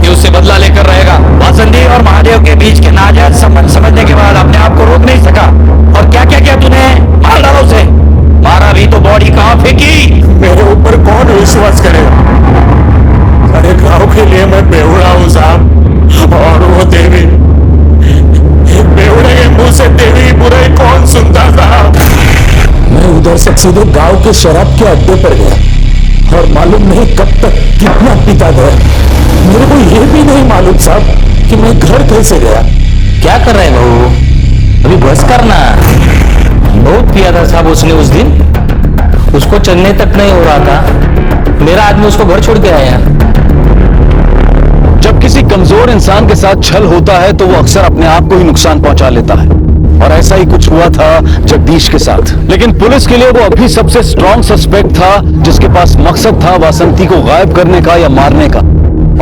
कि उससे बदला लेकर रहेगा। वासंती और महादेव के बीच के नाजायज संबंध समझने के बाद अपने आप को रोक नहीं सका, और क्या क्या किया तूने? मार डाला उसे। मारा भी तो बॉडी कहां फेंकी? मेरे ऊपर कौन विश्वास करेगा? अरे गांव के लिए मैं बेवड़ा हूँ साहब, और वो देवी, बेवड़े के मुंह से देवी बुराई कौन सुनता साहब? मैं उधर से सीधे गांव के शराब के अड्डे पर गया, और मालूम नहीं कब तक कितना पीता गया। मेरे को ये भी नहीं मालूम साहब कि मैं घर कैसे गया। क्या कर रहे हैं बहू? अभी बस करना। बहुत पिया था साहब उसने उस दिन, उसको चलने तक नहीं हो रहा था। मेरा आदमी उसको घर छोड़ के आया। जब किसी कमजोर इंसान के साथ छल होता है तो वो अक्सर अपने आप को ही नुकसान पहुंचा लेता है, और ऐसा ही कुछ हुआ था जगदीश के साथ। लेकिन पुलिस के लिए वो अभी सबसे स्ट्रॉन्ग सस्पेक्ट था, जिसके पास मकसद था वासंती को गायब करने का या मारने का,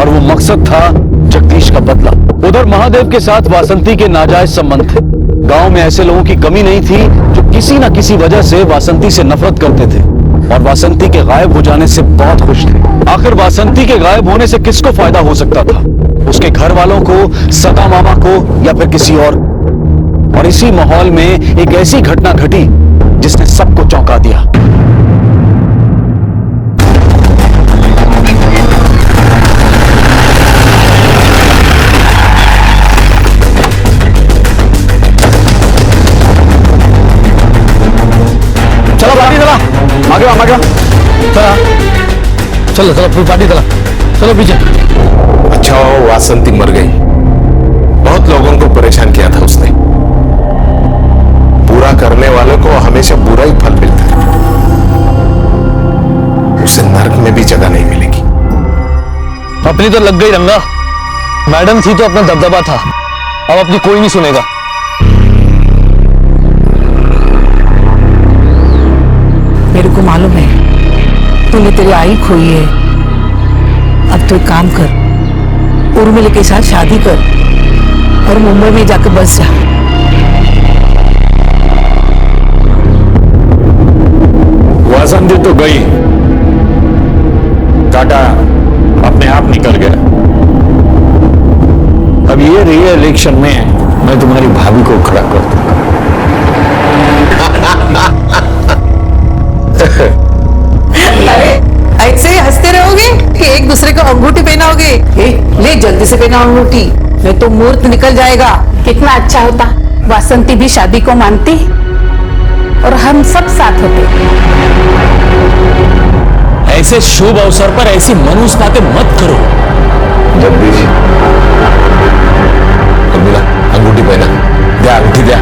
और वो मकसद था जगदीश का बदला। उधर महादेव के साथ वासंती के नाजायज संबंध थे। गांव में ऐसे लोगों की कमी नहीं थी जो किसी न किसी वजह से वासंती से नफरत करते थे, और वासंती के गायब हो जाने से बहुत खुश थे। आखिर वासंती के गायब होने से किसको फायदा हो सकता था? उसके घर वालों को, सगा मामा को, या फिर किसी और इसी माहौल में एक ऐसी घटना घटी जिसने सबको चौंका दिया। चलो पार्टी चला, आगे चला, चलो चलो फिर पार्टी चला, चलो पीछे। अच्छा हो वासंती मर गई, बहुत लोगों को परेशान किया था उसने। बुरा करने वालों को हमेशा बुरा ही फल मिलता है, उसे नर्क में भी जगह नहीं मिलेगी। अपनी तो लग गई रंगा, मैडम थी तो अपना दबदबा था, अब अपनी कोई नहीं सुनेगा। मेरे को मालूम है तूने तेरी आई खोई है। अब तो एक काम कर, उर्मिला के साथ शादी कर और मुंबई में जाकर बस जा। वासंती तो गई, टाटा अपने आप निकल गया। अब ये री-इलेक्शन में मैं तुम्हारी भाभी को खड़ा कर दूंगा। अरे ऐसे ही हंसते रहोगे कि एक दूसरे को अंगूठी पहनाओगे? ले जल्दी से पहना अंगूठी, नहीं तो मुहूर्त निकल जाएगा। कितना अच्छा होता वासंती भी शादी को मानती और हम सब साथ होते। ऐसे शुभ अवसर पर ऐसी मनुष्य बातें मत करो। जगदीश, उर्मिला अंगूठी पहना, दे अंगूठी दे।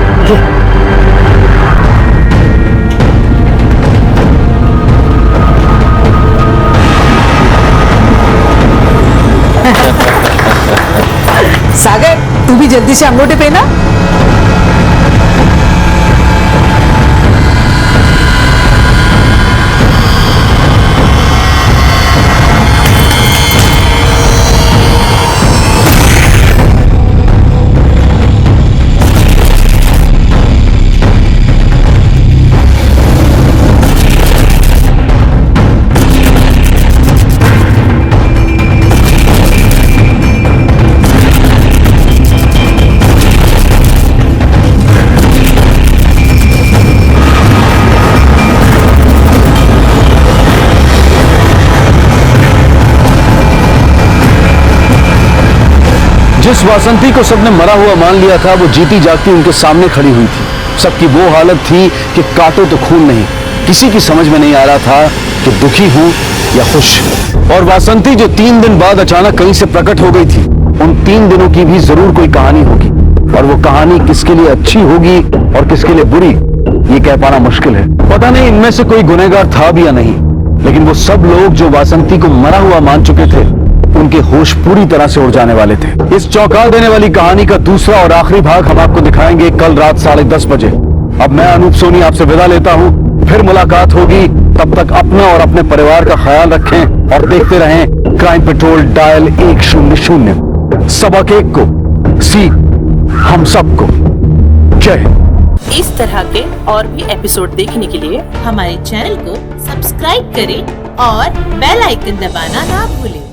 सागर तू भी जल्दी से अंगूठी पहना। जिस वासंती को सबने मरा हुआ मान लिया था वो जीती जागती उनके सामने खड़ी हुई थी। सबकी वो हालत थी कि काटो तो खून नहीं। किसी की समझ में नहीं आ रहा था कि दुखी हूं या खुश। और वासंती जो 3 दिन बाद अचानक कहीं से प्रकट हो गई थी, उन 3 दिनों की भी जरूर कोई कहानी होगी। और वो कहानी किसके लिए अच्छी होगी और किसके लिए बुरी, ये कह पाना मुश्किल है। पता नहीं इनमें से कोई गुनहगार था भी या नहीं, लेकिन वो सब लोग जो वासंती को मरा हुआ मान चुके थे, उनके होश पूरी तरह से उड़ जाने वाले थे। इस चौंका देने वाली कहानी का दूसरा और आखिरी भाग हम आपको दिखाएंगे कल रात 10:30 बजे। अब मैं अनूप सोनी आपसे विदा लेता हूं, फिर मुलाकात होगी। तब तक अपना और अपने परिवार का ख्याल रखें और देखते रहें क्राइम पेट्रोल डायल 100। सबक एक को, सी हम सबको। जय हिंद। इस तरह के और भी एपिसोड देखने के लिए हमारे चैनल को सब्सक्राइब करें और बेल आइकन दबाना ना भूलें।